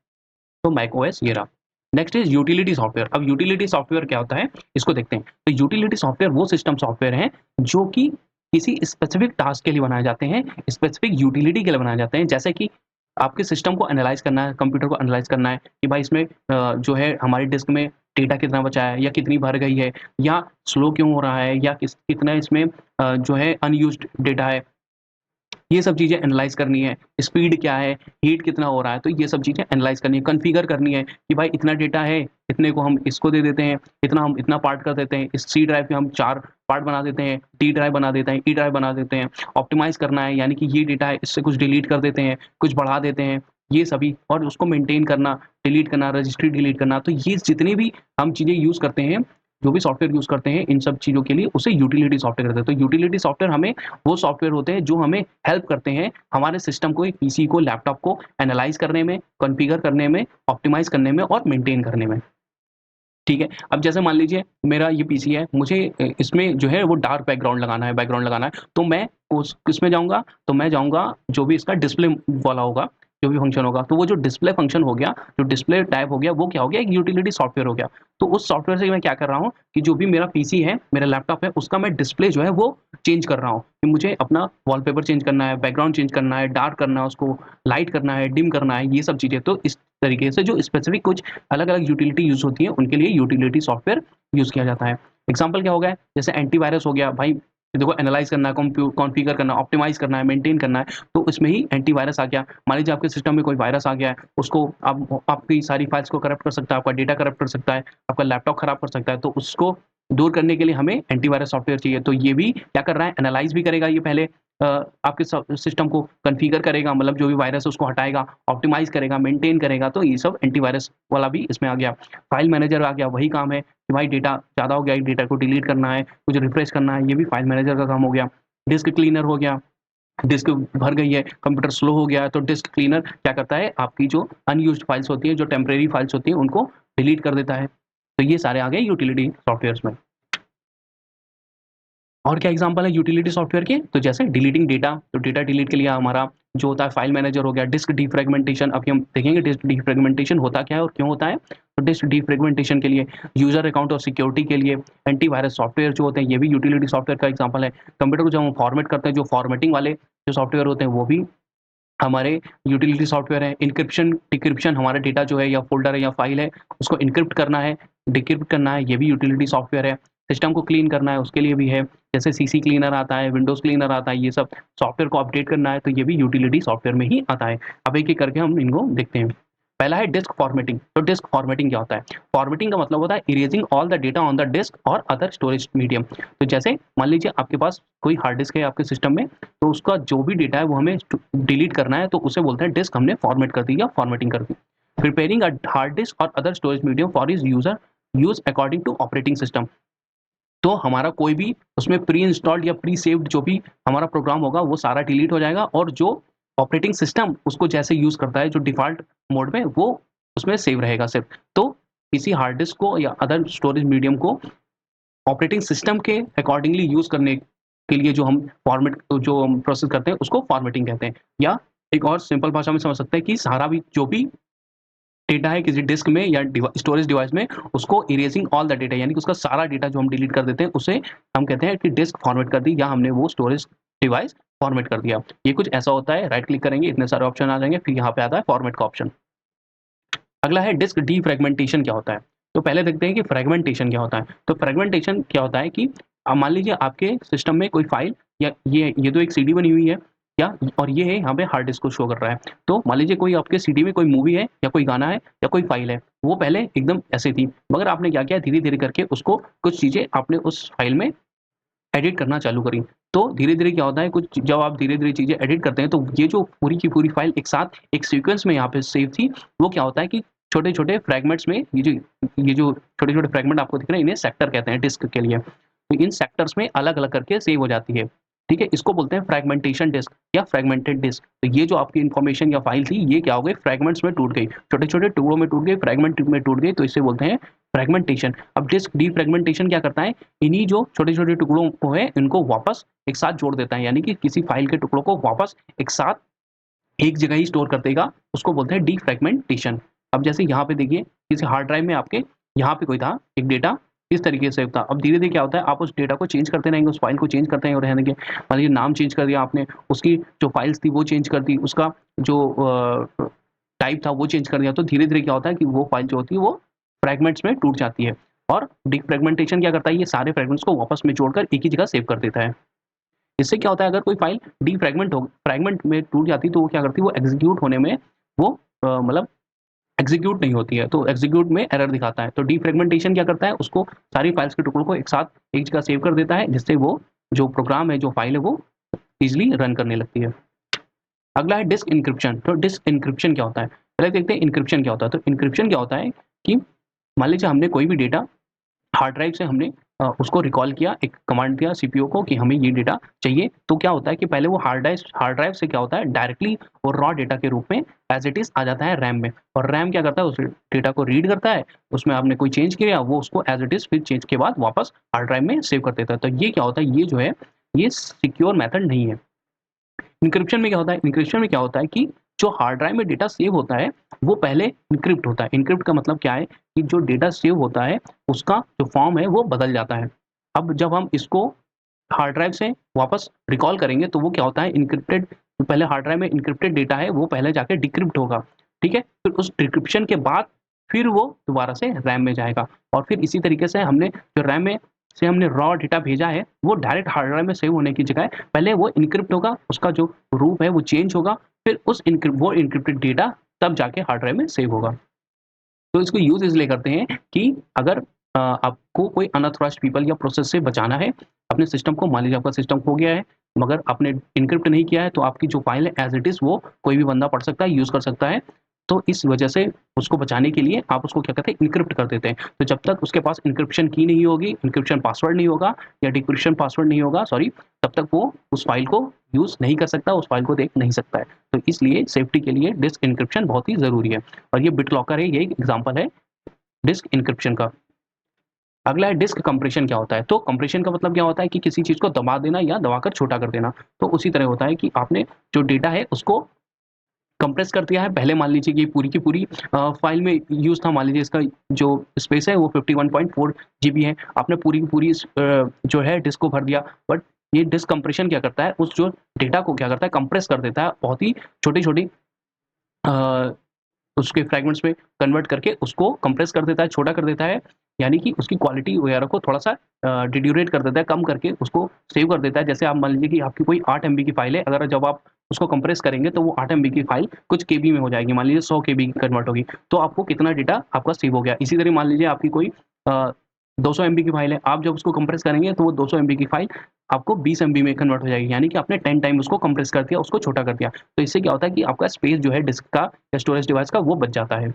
तो मैक ओएस ये रहा। Next is utility software. अब यूटिलिटी सॉफ्टवेयर क्या होता है, इसको देखते हैं। तो यूटिलिटी सॉफ्टवेयर वो सिस्टम सॉफ्टवेयर हैं जो कि किसी स्पेसिफिक टास्क के लिए बनाए जाते हैं, स्पेसिफिक यूटिलिटी के लिए बनाए जाते हैं। जैसे कि आपके सिस्टम को एनालाइज़ करना है, कंप्यूटर को एनालाइज़ करना है कि भाई इसमें जो है हमारी डिस्क में डेटा कितना बचा है, या कितनी भर गई है, या स्लो क्यों हो रहा है, या कितना इसमें जो है अनयूज़्ड डेटा है। ये सब चीज़ें एनालाइज़ करनी है, स्पीड क्या है, हीट कितना हो रहा है, तो ये सब चीज़ें एनालाइज़ करनी है, कॉन्फ़िगर करनी है कि भाई इतना डेटा है, इतने को हम इसको दे देते हैं, इतना हम इतना पार्ट कर देते हैं, इस सी ड्राइव में हम 4 पार्ट बना देते हैं, डी ड्राइव बना देते हैं, ई ड्राइव बना देते हैं। ऑप्टिमाइज़ करना है, यानी कि ये डेटा है, इससे कुछ डिलीट कर देते हैं, कुछ बढ़ा देते हैं, ये सभी, और उसको मेंटेन करना, डिलीट करना, रजिस्ट्री डिलीट करना। तो ये जितनी भी हम चीज़ें यूज़ करते हैं, जो भी सॉफ्टवेयर यूज़ करते हैं इन सब चीज़ों के लिए, उसे यूटिलिटी सॉफ्टवेयर कहते हैं। तो यूटिलिटी सॉफ्टवेयर हमें वो सॉफ्टवेयर होते हैं जो हमें हेल्प करते हैं हमारे सिस्टम को, एक पीसी को, लैपटॉप को एनालाइज़ करने में, कॉन्फ़िगर करने में, ऑप्टिमाइज़ करने में और मेंटेन करने में। ठीक है? अब जैसे मान लीजिए मेरा ये पीसी है, मुझे इसमें जो है वो डार्क बैकग्राउंड लगाना है, तो मैं उस किसमें जाऊँगा? तो मैं जाऊँगा जो भी इसका डिस्प्ले वाला होगा, जो भी फ़ंक्शन होगा, तो वो जो डिस्प्ले फ़ंक्शन हो गया, जो डिस्प्ले टैब हो गया, वो क्या हो गया? एक यूटिलिटी सॉफ्टवेयर हो गया। तो उस सॉफ्टवेयर से मैं क्या कर रहा हूँ कि जो भी मेरा पीसी है, मेरा लैपटॉप है, उसका मैं डिस्प्ले जो है वो चेंज कर रहा हूँ, कि मुझे अपना वॉलपेपर चेंज करना है, बैकग्राउंड चेंज करना है, डार्क करना है उसको, लाइट करना है, डिम करना है, ये सब चीज़ें। तो इस तरीके से जो स्पेसिफ़िक कुछ अलग-अलग यूटिलिटी यूज़ होती है, उनके लिए यूटिलिटी सॉफ्टवेयर यूज़ किया जाता है। एग्ज़ाम्पल क्या हो गया? जैसे एंटीवायरस हो गया, भाई देखो एनालाइज़ करना है, कॉन्फ़िगर करना है, ऑप्टिमाइज़ करना है, मेंटेन करना है, तो इसमें ही एंटीवायरस आ गया। मान लीजिए आपके सिस्टम में कोई वायरस आ गया है, उसको आप आपकी सारी फाइल्स को करप्ट कर सकता है, आपका डेटा करप्ट कर सकता है, आपका लैपटॉप खराब कर सकता है, तो उसको दूर करने के लिए हमें एंटीवायरस सॉफ्टवेयर चाहिए। तो ये भी क्या कर रहा है? एनालाइज़ भी करेगा ये पहले, आपके सिस्टम को कॉन्फ़िगर करेगा, मतलब जो भी वायरस है उसको हटाएगा, ऑप्टिमाइज़ करेगा, मेंटेन करेगा, तो ये सब एंटीवायरस वाला भी इसमें आ गया। फाइल मैनेजर आ गया, वही काम है कि भाई डेटा ज़्यादा हो गया, डेटा को डिलीट करना है, कुछ रिफ्रेश करना है, ये भी फाइल मैनेजर का काम हो गया। डिस्क क्लीनर हो गया, डिस्क भर गई है, कंप्यूटर स्लो हो गया है, तो डिस्क क्लीनर क्या करता है? आपकी जो अनयूज़्ड फाइल्स होती हैं, जो टेम्परेरी फाइल्स होती हैं, उनको डिलीट कर देता है। तो ये सारे आ गए यूटिलिटी सॉफ्टवेयर्स में। और क्या एग्ज़ाम्पल है यूटिलिटी सॉफ्टवेयर के? तो जैसे डिलीटिंग डेटा, तो डेटा डिलीट के लिए हमारा जो होता है फाइल मैनेजर हो गया, डिस्क डिफ्रैगमेंटेशन, अभी हम देखेंगे डिस्क डिफ्रैगमेंटेशन होता क्या है और क्यों होता है। तो डिस्क डिफ्रैगमेंटेशन के लिए, यूज़र अकाउंट और सिक्योरिटी के लिए, एंटीवायरस सॉफ्टवेयर जो होते हैं, ये भी यूटिलिटी सॉफ्टवेयर का एग्ज़ाम्पल है। कंप्यूटर को जब हम फॉर्मेट करते हैं, जो फॉर्मेटिंग वाले जो सॉफ्टवेयर होते हैं, वो भी हमारे यूटिलिटी सॉफ्टवेयर है। एन्क्रिप्शन, डिक्रिप्शन, हमारा डेटा जो है या फ़ोल्डर है या फ़ाइल है, उसको एन्क्रिप्ट करना है, डिक्रिप्ट करना है, ये भी यूटिलिटी सॉफ्टवेयर है। सिस्टम को क्लीन करना है, उसके लिए भी है। जैसे सीसी क्लीनर आता है, विंडोज़ क्लीनर आता है, ये सब सॉफ्टवेयर को अपडेट करना है, तो ये भी यूटिलिटी सॉफ्टवेयर में ही आता है। अब एक-एक करके हम इनको देखते हैं। पहला है डिस्क फॉर्मेटिंग। तो डिस्क फॉर्मेटिंग क्या होता है? फॉर्मेटिंग का मतलब होता है erasing all the data on the disk और अदर स्टोरेज मीडियम। तो जैसे मान लीजिए आपके पास कोई हार्ड डिस्क है आपके सिस्टम में, तो उसका जो भी डेटा है वो हमें डिलीट करना है, तो उसे बोलते हैं डिस्क हमने फॉर्मेट कर दी या फॉर्मेटिंग कर दी। प्रिपेयरिंग अ हार्ड डिस्क और other storage medium for its user use according to operating system. तो हमारा कोई भी उसमें प्री इंस्टॉल्ड या प्री सेव्ड जो भी हमारा प्रोग्राम होगा वो सारा डिलीट हो जाएगा, और जो ऑपरेटिंग सिस्टम उसको जैसे यूज करता है जो डिफॉल्ट मोड में, वो उसमें सेव रहेगा सिर्फ। तो किसी हार्ड डिस्क को या अदर स्टोरेज मीडियम को ऑपरेटिंग सिस्टम के अकॉर्डिंगली यूज करने के लिए जो हम फॉर्मेट जो हम प्रोसेस करते हैं उसको फॉर्मेटिंग कहते हैं। या एक और सिंपल भाषा में समझ सकते हैं कि सारा भी जो भी डेटा है किसी डिस्क में या स्टोरेज डिवाइस में, उसको इरेजिंग ऑल द डेटा, यानी कि उसका सारा डेटा जो हम डिलीट कर देते हैं उसे हम कहते हैं कि डिस्क फॉर्मेट कर दी, या हमने वो स्टोरेज डिवाइस फॉर्मेट कर दिया। ये कुछ ऐसा होता है, राइट क्लिक करेंगे इतने सारे ऑप्शन आ जाएंगे, फिर यहाँ पे आता है फॉर्मेट का ऑप्शन। अगला है डिस्क डीफ्रेगमेंटेशन क्या होता है। तो पहले देखते हैं कि फ्रेगमेंटेशन क्या होता है। तो फ्रेगमेंटेशन क्या होता है कि मान लीजिए आपके सिस्टम में कोई फाइल, या ये तो एक सीडी बनी हुई है क्या, और ये है यहाँ पे हार्ड डिस्क को शो कर रहा है। तो मान लीजिए कोई आपके सीडी में कोई मूवी है या कोई गाना है या कोई फाइल है, वो पहले एकदम ऐसे थी, मगर आपने क्या किया, धीरे धीरे करके उसको कुछ चीज़ें आपने उस फाइल में एडिट करना चालू करी। तो धीरे-धीरे क्या होता है, कुछ जब आप धीरे-धीरे चीज़ें एडिट करते हैं, तो ये जो पूरी की पूरी फ़ाइल एक साथ एक सीक्वेंस में यहाँ पे सेव थी, वो क्या होता है कि छोटे-छोटे फ्रैगमेंट्स में ये जो छोटे-छोटे फ्रैगमेंट आपको दिख रहे हैं, इन्हें सेक्टर कहते हैं डिस्क के लिए। तो इन सेक्टर्स में अलग-अलग करके सेव हो जाती है। ठीक है? इसको बोलते हैं फ्रैगमेंटेशन डिस्क या फ्रैगमेंटेड डिस्क। तो ये जो आपकी इन्फॉर्मेशन या फ़ाइल थी, ये क्या हो गई, फ्रैगमेंट्स में टूट गई। छोटे-छोटे टुकड़ों में टूट गई, फ्रैगमेंट में टूट गई, तो इसे बोलते हैं फ्रैगमेंटेशन। अब डिस्क डीफ्रैगमेंटेशन क्या करता है, इन्हीं जो छोटे-छोटे टुकड़ों को है, इनको वापस एक साथ जोड़ देता है, यानी कि किसी फाइल के टुकड़ों को वापस एक साथ एक जगह ही स्टोर कर देगा, उसको बोलते हैं डीफ्रैगमेंटेशन। अब जैसे यहाँ पे देखिए, किसी हार्ड ड्राइव में आपके यहाँ पे कोई था, एक डेटा इस तरीके से था। अब धीरे-धीरे क्या होता है, आप उस डेटा को चेंज करते रहेंगे, उस फाइल को चेंज करते हैं, और रहने के मान लीजिए नाम चेंज कर दिया आपने, उसकी जो फाइल्स थी वो चेंज कर दी, उसका जो टाइप था वो चेंज कर दिया, तो धीरे-धीरे क्या होता है कि वो फाइल जो होती है वो फ्रैगमेंट्स में टूट जाती है। और डीफ्रैगमेंटेशन क्या करता है, ये सारे फ्रैगमेंट्स को वापस में जोड़कर एक ही जगह सेव कर देता है। इससे क्या होता है, अगर कोई फाइल फ्रैगमेंट में टूट जाती है, तो वो क्या करती है, वो एग्जीक्यूट होने में वो मतलब एग्जीक्यूट नहीं होती है, तो एग्जीक्यूट में एरर दिखाता है। तो डीफ्रैगमेंटेशन क्या करता है, उसको सारी फाइल्स के टुकड़ों को एक साथ एक जगह सेव कर देता है, जिससे वो जो प्रोग्राम है, जो फाइल है, वो ईज़िली रन करने लगती है। अगला है डिस्क एन्क्रिप्शन। तो डिस्क एन्क्रिप्शन क्या होता है? पहले देखते हैं एन्क्रिप्शन क्या होता है। तो एन्क्रिप्शन क्या होता है कि मान लीजिए हमने कोई भी डेटा हार्ड ड्राइव से हमने उसको रिकॉल किया, एक कमांड दिया सीपीयू को कि हमें ये डेटा चाहिए। तो क्या होता है कि पहले वो हार्ड ड्राइव से क्या होता है, डायरेक्टली वो रॉ डेटा के रूप में एज़ इट इज़ आ जाता है रैम में, और रैम क्या करता है, उस डेटा को रीड करता है, उसमें आपने कोई चेंज किया, वो उसको एज़ इट इज़ फिर चेंज के बाद वापस हार्ड ड्राइव में सेव कर देता है। तो ये क्या होता है, ये जो है, ये सिक्योर मेथड नहीं है। एन्क्रिप्शन में क्या होता है, एन्क्रिप्शन में क्या होता है कि जो हार्ड ड्राइव में डेटा सेव होता है, वो पहले एन्क्रिप्ट होता है। एन्क्रिप्ट का मतलब क्या है कि जो डेटा सेव होता है, उसका जो फॉर्म है, वो बदल जाता है। अब जब हम इसको हार्ड ड्राइव से वापस रिकॉल करेंगे, तो वो क्या होता है, एन्क्रिप्टेड पहले हार्ड ड्राइव में एन्क्रिप्टेड डेटा है, वो पहले जाके डिक्रिप्ट होगा, ठीक है? फिर उस डिक्रिप्शन के बाद फिर वो दोबारा से रैम में जाएगा, और फिर इसी तरीके से हमने जो रैम में से हमने रॉ डेटा भेजा है, वो डायरेक्ट हार्ड ड्राइव में सेव होने की जगह पहले वो एन्क्रिप्ट होगा, उसका जो रूप है वो चेंज होगा, फिर उस वो एन्क्रिप्टेड डेटा तब जाके हार्ड ड्राइव में सेव होगा। तो इसको यूज़ इसलिए करते हैं कि अगर आपको कोई अनऑथराइज्ड पीपल या प्रोसेस से बचाना है अपने सिस्टम को, मान लीजिए आपका सिस्टम खो गया है, मगर आपने एन्क्रिप्ट नहीं किया है, तो आपकी जो फाइल है एज़ इट इज़ वो कोई भी बंदा पढ़ सकता है, यूज़ कर सकता है। तो इस वजह से उसको बचाने के लिए आप उसको क्या कहते हैं, एन्क्रिप्ट कर देते हैं। तो जब तक उसके पास एन्क्रिप्शन की नहीं होगी, एन्क्रिप्शन पासवर्ड नहीं होगा या डिक्रिप्शन पासवर्ड नहीं होगा, सॉरी, तब तक वो उस फाइल को यूज़ नहीं कर सकता, उस फाइल को देख नहीं सकता है। तो इसलिए सेफ्टी के लिए डिस्क एन्क्रिप्शन बहुत ही ज़रूरी है, और ये बिटलॉकर है, ये एक एग्जांपल है डिस्क एन्क्रिप्शन का। अगला है डिस्क कंप्रेशन क्या होता है? तो कंप्रेशन का मतलब क्या होता है कि किसी चीज़ को दबा देना या दबाकर छोटा कर देना। तो उसी तरह होता है कि आपने जो डेटा है उसको कंप्रेस कर दिया है। पहले मान लीजिए कि पूरी की पूरी फ़ाइल में यूज़ था, मान लीजिए इसका जो स्पेस है वो 51.4 जीबी है। आपने पूरी की पूरी जो है डिस्क को भर दिया, बट ये डिस्क कंप्रेशन क्या करता है, उस जो डेटा को क्या करता है, कंप्रेस कर देता है, बहुत ही छोटी-छोटी अ, उसके फ्रैगमेंट्स में कन्वर्ट करके उसको कंप्रेस कर देता है, छोटा कर देता है, यानी कि उसकी क्वालिटी वगैरह को थोड़ा-सा डिट्यूरेट कर देता है, कम करके उसको सेव कर देता है। जैसे आप मान लीजिए कि आपकी कोई 8 एमबी की फ़ाइल है, अगर जब आप उसको कंप्रेस करेंगे तो वो 8 एमबी की फाइल कुछ केबी में हो जाएगी, मान लीजिए 100 केबी कन्वर्ट होगी, तो आपको कितना डेटा आपका सेव हो गया। इसी तरह मान लीजिए आपकी कोई 200 एमबी की फाइल है, आप जब उसको कंप्रेस करेंगे तो वो 200 एमबी की फाइल आपको 20 एमबी में कन्वर्ट हो जाएगी, यानी कि आपने 10 टाइम उसको कंप्रेस कर दिया, उसको छोटा कर दिया। तो इससे क्या होता है कि आपका स्पेस जो है डिस्क का या स्टोरेज डिवाइस का वो बच जाता है।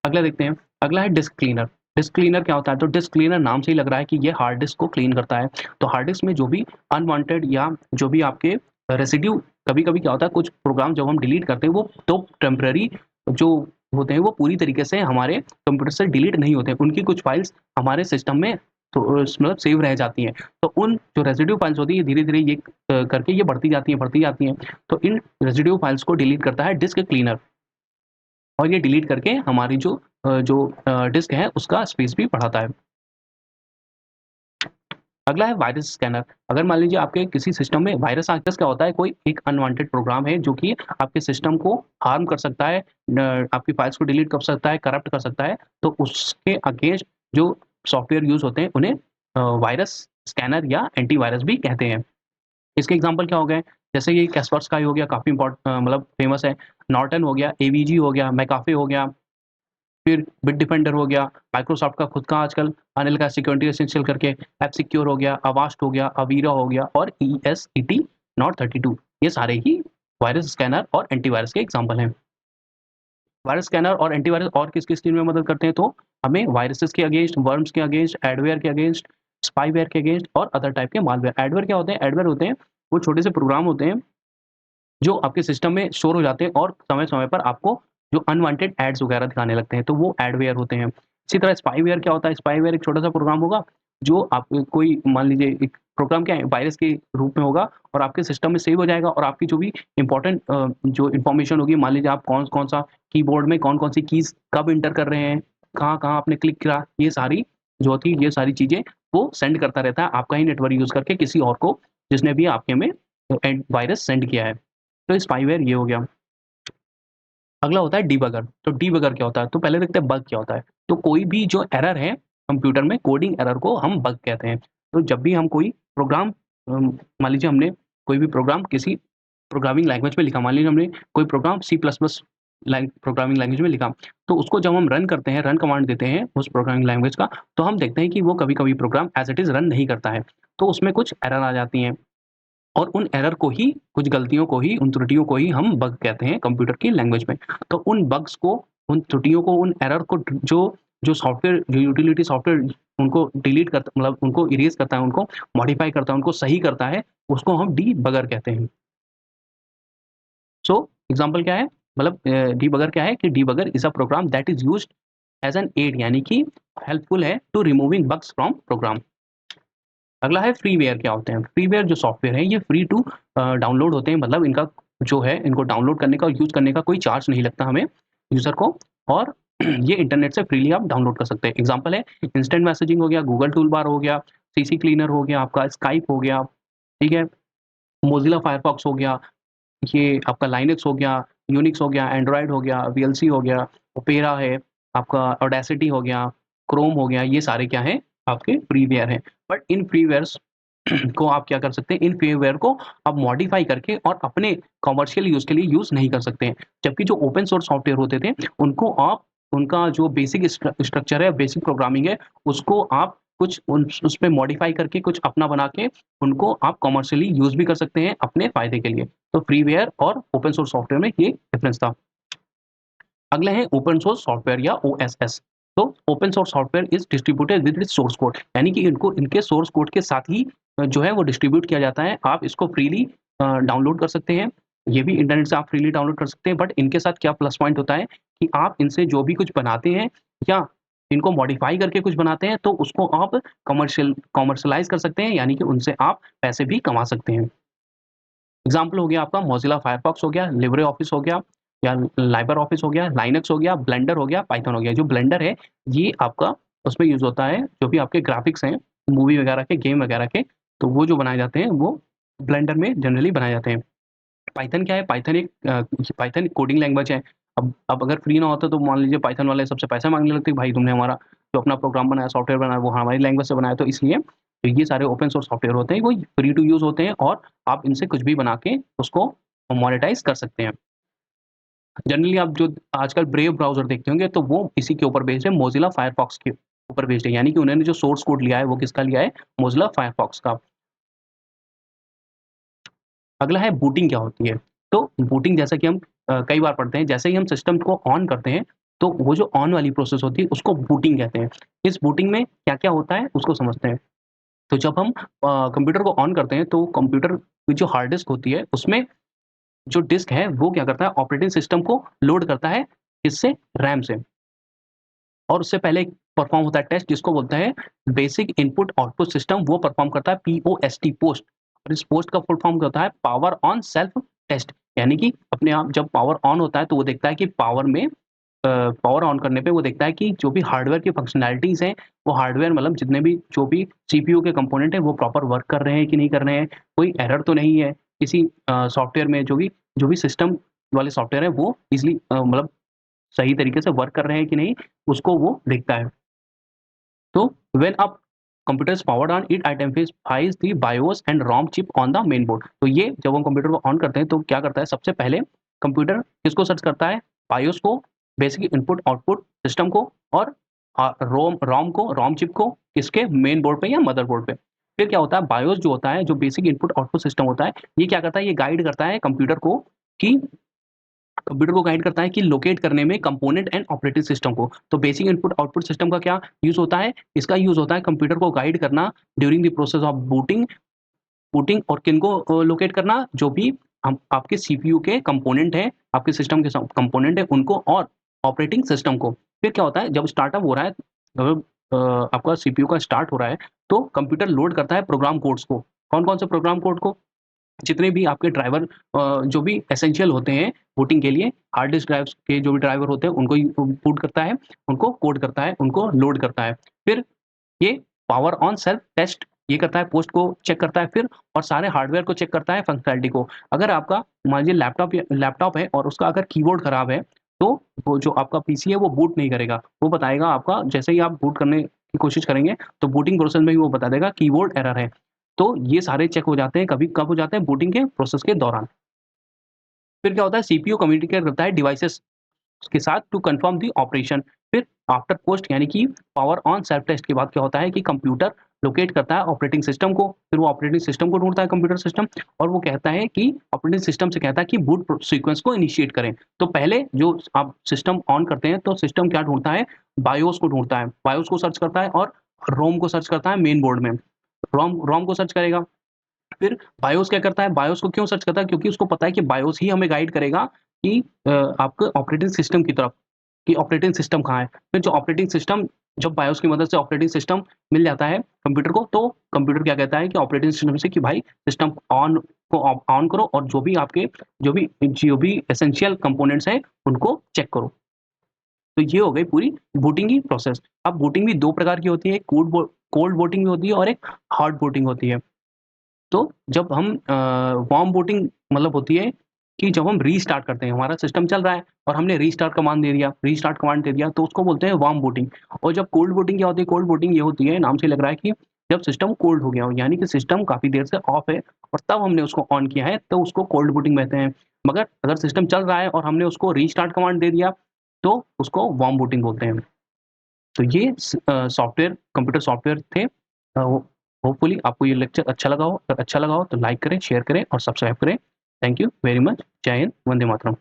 अगला देखते हैं, अगला है डिस्क क्लीनर। डिस्क क्लीनर क्या होता है? तो डिस्क क्लीनर नाम से ही लग रहा है कि ये हार्ड डिस्क को क्लीन करता है। तो हार्ड डिस्क में जो भी अनवांटेड या जो भी आपके रेसिड्यू, कभी-कभी क्या होता है कुछ प्रोग्राम जब हम डिलीट करते हैं वो तो टेम्परेरी जो होते हैं वो पूरी तरीके से हमारे कंप्यूटर से डिलीट नहीं होते हैं। उनकी कुछ फाइल्स हमारे सिस्टम में तो मतलब सेव रह जाती हैं। तो उन जो रेसिड्यू फाइल्स होती है धीरे-धीरे ये करके ये बढ़ती जाती हैं, बढ़ती जाती हैं। तो इन रेसिड्यू फाइल्स को डिलीट करता है डिस्क क्लीनर, और ये डिलीट करके हमारी जो डिस्क है उसका स्पेस भी बढ़ाता है। अगला है वायरस स्कैनर। अगर मान लीजिए आपके किसी सिस्टम में वायरस क्या होता है, कोई एक अनवांटेड प्रोग्राम है जो कि आपके सिस्टम को हार्म कर सकता है, आपकी फाइल्स को डिलीट कर सकता है, करप्ट कर सकता है, तो उसके अगेंस्ट जो सॉफ्टवेयर यूज़ होते हैं उन्हें वायरस स्कैनर या एंटीवायरस भी कहते हैं। इसके एग्जांपल क्या हो गए? जैसे कि कैस्परस्काई हो गया, काफ़ी मतलब फेमस है, नॉर्टन हो गया, एवीजी हो गया, मैकाफे हो गया, फिर बिट डिफेंडर हो गया, माइक्रोसॉफ्ट का खुद का आजकल आने लगा सिक्योरिटी एसेंशियल करके, ऐप सिक्योर हो गया, अवास्ट हो गया, अवीरा हो गया और ESET नॉट 32, ये सारे ही वायरस स्कैनर और एंटीवायरस के एग्जांपल हैं। वायरस स्कैनर और एंटीवायरस और किस-किस चीज़ में मदद करते हैं? तो हमें वायरसेस के अगेंस्ट, वर्म्स के अगेंस्ट, एडवेयर के अगेंस्ट, स्पाईवेयर के अगेंस्ट और अदर टाइप के मालवेयर। एडवेयर क्या होते हैं? एडवेयर होते हैं वो छोटे से प्रोग्राम होते हैं जो आपके सिस्टम में स्टोर हो जाते हैं और समय-समय पर आपको जो अनवांटेड एड्स वगैरह दिखाने लगते हैं, तो वो एडवेयर होते हैं। इसी तरह स्पाईवेयर क्या होता है? स्पाईवेयर एक छोटा-सा प्रोग्राम होगा, जो आप कोई मान लीजिए एक प्रोग्राम क्या है, वायरस के रूप में होगा और आपके सिस्टम में सेव हो जाएगा और आपकी जो भी इम्पोर्टेंट जो इन्फॉर्मेशन होगी, मान लीजिए आप कौन-कौन सा कीबोर्ड में कौन-कौन सी कीज़ कब एंटर कर रहे हैं, कहाँ-कहाँ आपने क्लिक करा, ये सारी जो होती है, ये सारी चीज़ें वो सेंड करता रहता है आपका ही नेटवर्क यूज़ करके किसी और को, जिसने भी आपके में वायरस सेंड किया है। तो स्पाईवेयर ये हो गया। अगला होता है डीबगर। तो डीबगर क्या होता है? तो पहले देखते हैं बग क्या होता है। तो कोई भी जो एरर है कंप्यूटर में, कोडिंग एरर को हम बग कहते हैं। तो जब भी हम कोई प्रोग्राम मान लीजिए हमने कोई भी प्रोग्राम किसी प्रोग्रामिंग लैंग्वेज में लिखा, मान लीजिए हमने कोई program C plus plus programming language में लिखा, तो उसको जब हम रन करते हैं, रन कमांड देते हैं उस प्रोग्रामिंग लैंग्वेज का, तो हम देखते हैं कि वो कभी-कभी program as it is run नहीं करता है। तो उसमें कुछ एरर आ जाती हैं। और उन एरर को ही, कुछ गलतियों को ही, उन त्रुटियों को ही हम बग कहते हैं कंप्यूटर की लैंग्वेज में। तो उन बग्स को, उन त्रुटियों को, उन एरर को जो जो सॉफ्टवेयर, जो यूटिलिटी सॉफ्टवेयर उनको डिलीट करता, मतलब उनको इरेज़ करता है, उनको मॉडिफ़ाई करता है, उनको सही करता है, उसको हम डीबगर कहते हैं। सो एग्ज़ाम्पल क्या है? मतलब डीबगर क्या है कि debugger is a program that is used as an aid, यानी कि हेल्पफुल है to removing bugs from program. अगला है फ्रीवेयर। क्या होते हैं? फ्रीवेयर जो सॉफ्टवेयर है ये फ्री टू डाउनलोड होते हैं, मतलब इनका जो है, इनको डाउनलोड करने का और यूज़ करने का कोई चार्ज नहीं लगता हमें यूज़र को, और ये इंटरनेट से फ्रीली आप डाउनलोड कर सकते हैं। एग्ज़ाम्पल है इंस्टेंट मैसेजिंग हो गया, गूगल टूलबार हो गया, सीसी क्लीनर हो गया, आपका स्काइप हो गया, ठीक है? मोज़िला फायरफॉक्स हो गया, ये आपका लाइनक्स हो गया, यूनिक्स हो गया, एंड्रॉयड हो गया, वीएलसी हो गया, ओपेरा है, आपका ऑडेसिटी हो गया, क्रोम हो गया, ये सारे क्या हैं? आपके फ्रीवेयर हैं। बट इन फ्रीवेयर्स को आप क्या कर सकते हैं? इन फ्रीवेयर को आप मॉडिफ़ाई करके और अपने कमर्शियल यूज़ के लिए यूज़ नहीं कर सकते हैं। जबकि जो ओपन सोर्स सॉफ्टवेयर होते थे, उनको आप, उनका जो बेसिक स्ट्रक्चर है, बेसिक प्रोग्रामिंग है, उसको आप कुछ उसपे मॉडिफ़ाई करके कुछ अपना बना के उनको आप कमर्शियली यूज़ भी कर सकते हैं अपने फ़ायदे के लिए। तो फ्रीवेयर और ओपन सोर्स सॉफ्टवेयर में ये डिफरेंस था। अगले हैं ओपन सोर्स सॉफ्टवेयर या ओएसएस। तो open source software is distributed with its source code, यानी कि इनको इनके सोर्स कोड के साथ ही जो है वो डिस्ट्रीब्यूट किया जाता है। आप इसको फ्रीली डाउनलोड कर सकते हैं। ये भी इंटरनेट से आप फ्रीली डाउनलोड कर सकते हैं, बट इनके साथ क्या प्लस पॉइंट होता है कि आप इनसे जो भी कुछ बनाते हैं या इनको मॉडिफ़ाई करके कुछ बनाते हैं, तो उसको आप कमर्शियलाइज़ कर सकते हैं, यानी कि उनसे आप पैसे भी कमा सकते हैं। एग्ज़ाम्पल हो गया आपका मोज़िला फायरफॉक्स हो गया, लिब्रे ऑफिस हो गया या लाइबर ऑफिस हो गया, लाइनक्स हो गया, ब्लेंडर हो गया, पाइथन हो गया। जो ब्लेंडर है, ये आपका उसमें यूज़ होता है, जो भी आपके ग्राफ़िक्स हैं, मूवी वगैरह के, गेम वगैरह के, तो वो जो बनाए जाते हैं, वो ब्लेंडर में जनरली बनाए जाते हैं। पाइथन क्या है? पाइथन एक पाइथन कोडिंग लैंग्वेज है। अब अगर फ्री ना होता तो मान लीजिए पाइथन वाले सबसे पैसा माँगने लगते, भाई तुमने हमारा जो अपना प्रोग्राम बनाया, सॉफ्टवेयर बनाया, वो हमारी लैंग्वेज से बनाया, तो इसलिए तो ये सारे ओपन सोर्स सॉफ्टवेयर होते हैं, वो फ्री टू यूज़ होते हैं और आप इनसे कुछ भी बना के उसको मोनेटाइज़ कर सकते हैं। जनरली आप जो आजकल ब्रेव ब्राउज़र देखते होंगे तो वो इसी के ऊपर बेस्ड है, मोज़िला फायरफॉक्स के ऊपर बेस्ड है, यानी कि उन्होंने जो सोर्स कोड लिया है वो किसका लिया है, मोज़िला फायरफॉक्स का। अगला है बूटिंग क्या होती है? तो बूटिंग जैसा कि हम कई बार पढ़ते हैं, जैसे ही हम सिस्टम को ऑन करते हैं, तो वो जो ऑन वाली प्रोसेस होती है उसको बूटिंग कहते हैं। इस बूटिंग में क्या-क्या होता है उसको समझते हैं। तो जब हम कंप्यूटर को ऑन करते हैं तो कंप्यूटर की जो हार्ड डिस्क होती है उसमें जो डिस्क है वो क्या करता है, ऑपरेटिंग सिस्टम को लोड करता है, किससे? रैम से। और उससे पहले एक परफॉर्म होता है टेस्ट जिसको बोलते हैं बेसिक इनपुट आउटपुट सिस्टम, वो परफॉर्म करता है पीओएसटी पोस्ट। और इस पोस्ट का फुल फॉर्म क्या होता है? Power on self test. यानी कि अपने आप जब पावर ऑन होता है तो वो देखता है कि पावर में पावर ऑन करने पे वो देखता है कि जो भी हार्डवेयर की फंक्शनैलिटीज़ हैं, वो हार्डवेयर मतलब जितने भी जो भी सीपीयू के कंपोनेंट हैं वो प्रॉपर वर्क कर रहे हैं कि नहीं कर रहे हैं, कोई एरर तो नहीं है। किसी सॉफ्टवेयर में जो भी सिस्टम वाले सॉफ्टवेयर हैं वो ईज़िली मतलब सही तरीके से वर्क कर रहे हैं कि नहीं, उसको वो देखता है। तो when a computer is powered on, it identifies the BIOS and ROM chip on the main board. तो ये जब हम कंप्यूटर को ऑन करते हैं तो क्या करता है, सबसे पहले कंप्यूटर किसको सर्च करता है? बायोस को, बेसिक इनपुट आउटपुट सिस्टम को और रोम चिप को, किसके? मेन बोर्ड पे या मदरबोर्ड पे। फिर क्या होता है, बायोस जो होता है, जो बेसिक इनपुट आउटपुट सिस्टम होता है, ये क्या करता है, ये गाइड करता है कंप्यूटर को गाइड करता है कि लोकेट करने में कंपोनेंट एंड ऑपरेटिंग सिस्टम को। तो बेसिक इनपुट आउटपुट सिस्टम का क्या यूज़ होता है? इसका यूज़ होता है कंप्यूटर को गाइड करना during the process of booting booting और किनको लोकेट करना? जो भी हम आपके सीपीयू के कंपोनेंट हैं, आपके सिस्टम के कंपोनेंट हैं उनको और ऑपरेटिंग सिस्टम को। फिर क्या होता है, जब स्टार्टअप हो रहा है, मतलब आपका सीपीयू का स्टार्ट हो रहा है, तो कंप्यूटर लोड करता है प्रोग्राम कोड्स को। कौन-कौन से प्रोग्राम कोड को? जितने भी आपके ड्राइवर जो भी एसेंशियल होते हैं बूटिंग के लिए, हार्ड डिस्क ड्राइव्स के जो भी ड्राइवर होते हैं उनको बूट करता है, उनको कोड करता है, उनको लोड करता है। फिर ये पावर ऑन सेल्फ टेस्ट ये करता है, पोस्ट को चेक करता है फिर और सारे हार्डवेयर को चेक करता है फंक्शनैलिटी को। अगर आपका मान लीजिए लैपटॉप है और उसका अगर कीबोर्ड खराब है, तो वो जो आपका पीसी है वो बूट नहीं करेगा। वो बताएगा आपका, जैसे ही आप बूट करने की कोशिश करेंगे, तो बूटिंग प्रोसेस में ही वो बता देगा कीबोर्ड एरर है। तो ये सारे चेक हो जाते हैं, कभी कब हो जाते हैं? बूटिंग के प्रोसेस के दौरान। फिर क्या होता है, सीपीयू कम्युनिकेट करता है डिवाइसेस के साथ टू कंफर्म द ऑपरेशन। फिर आफ्टर पोस्ट यानी कि पावर ऑन सेल्फ टेस्ट के बाद क्या होता है कि कंप्यूटर लोकेट करता है ऑपरेटिंग सिस्टम को, फिर वो ऑपरेटिंग सिस्टम को ढूँढता है कंप्यूटर सिस्टम और वो कहता है कि ऑपरेटिंग सिस्टम से कहता है कि बूट सीक्वेंस को इनिशिएट करें। तो पहले जो आप सिस्टम ऑन करते हैं तो सिस्टम क्या ढूँढता है? बायोस को ढूँढता है। बायोस को सर्च करता है और रोम को सर्च करता है मेन बोर्ड में। रोम रोम को सर्च करेगा। फिर बायोस क्या करता है, बायोस को क्यों सर्च करता है? क्योंकि उसको पता है कि बायोस ही हमें गाइड करेगा कि आपके ऑपरेटिंग सिस्टम की तरफ, कि ऑपरेटिंग सिस्टम कहाँ है। फिर जो ऑपरेटिंग सिस्टम जब बायोस की मदद से ऑपरेटिंग सिस्टम मिल जाता है कंप्यूटर को, तो कंप्यूटर क्या कहता है कि ऑपरेटिंग सिस्टम से कि भाई सिस्टम ऑन करो और जो भी एसेंशियल कंपोनेंट्स हैं, उनको चेक करो। तो ये हो गई पूरी बूटिंग की प्रोसेस। अब बूटिंग भी 2 प्रकार की होती है, कोल्ड बूटिंग भी होती है और एक हार्ड बूटिंग होती है। तो जब हम वार्म बूटिंग मतलब होती है कि जब हम रीस्टार्ट करते हैं, हमारा सिस्टम चल रहा है और हमने रीस्टार्ट कमांड दे दिया तो उसको बोलते हैं वार्म बूटिंग। और जब कोल्ड बूटिंग क्या होती है? कोल्ड बूटिंग ये होती है, नाम से लग रहा है कि जब सिस्टम कोल्ड हो गया हो, यानी कि सिस्टम काफ़ी देर से ऑफ है और तब हमने उसको ऑन किया है, तो उसको कोल्ड बूटिंग कहते हैं। मगर अगर सिस्टम चल रहा है और हमने उसको रीस्टार्ट कमांड दे दिया, तो उसको वार्म बूटिंग बोलते हैं। तो ये सॉफ्टवेयर कंप्यूटर सॉफ्टवेयर थे। होपफुली आपको ये लेक्चर अच्छा लगा हो। अगर अच्छा लगा हो तो लाइक करें, शेयर करें और सब्सक्राइब करें। Thank you very much. जय हिंद, वंदे मातरम।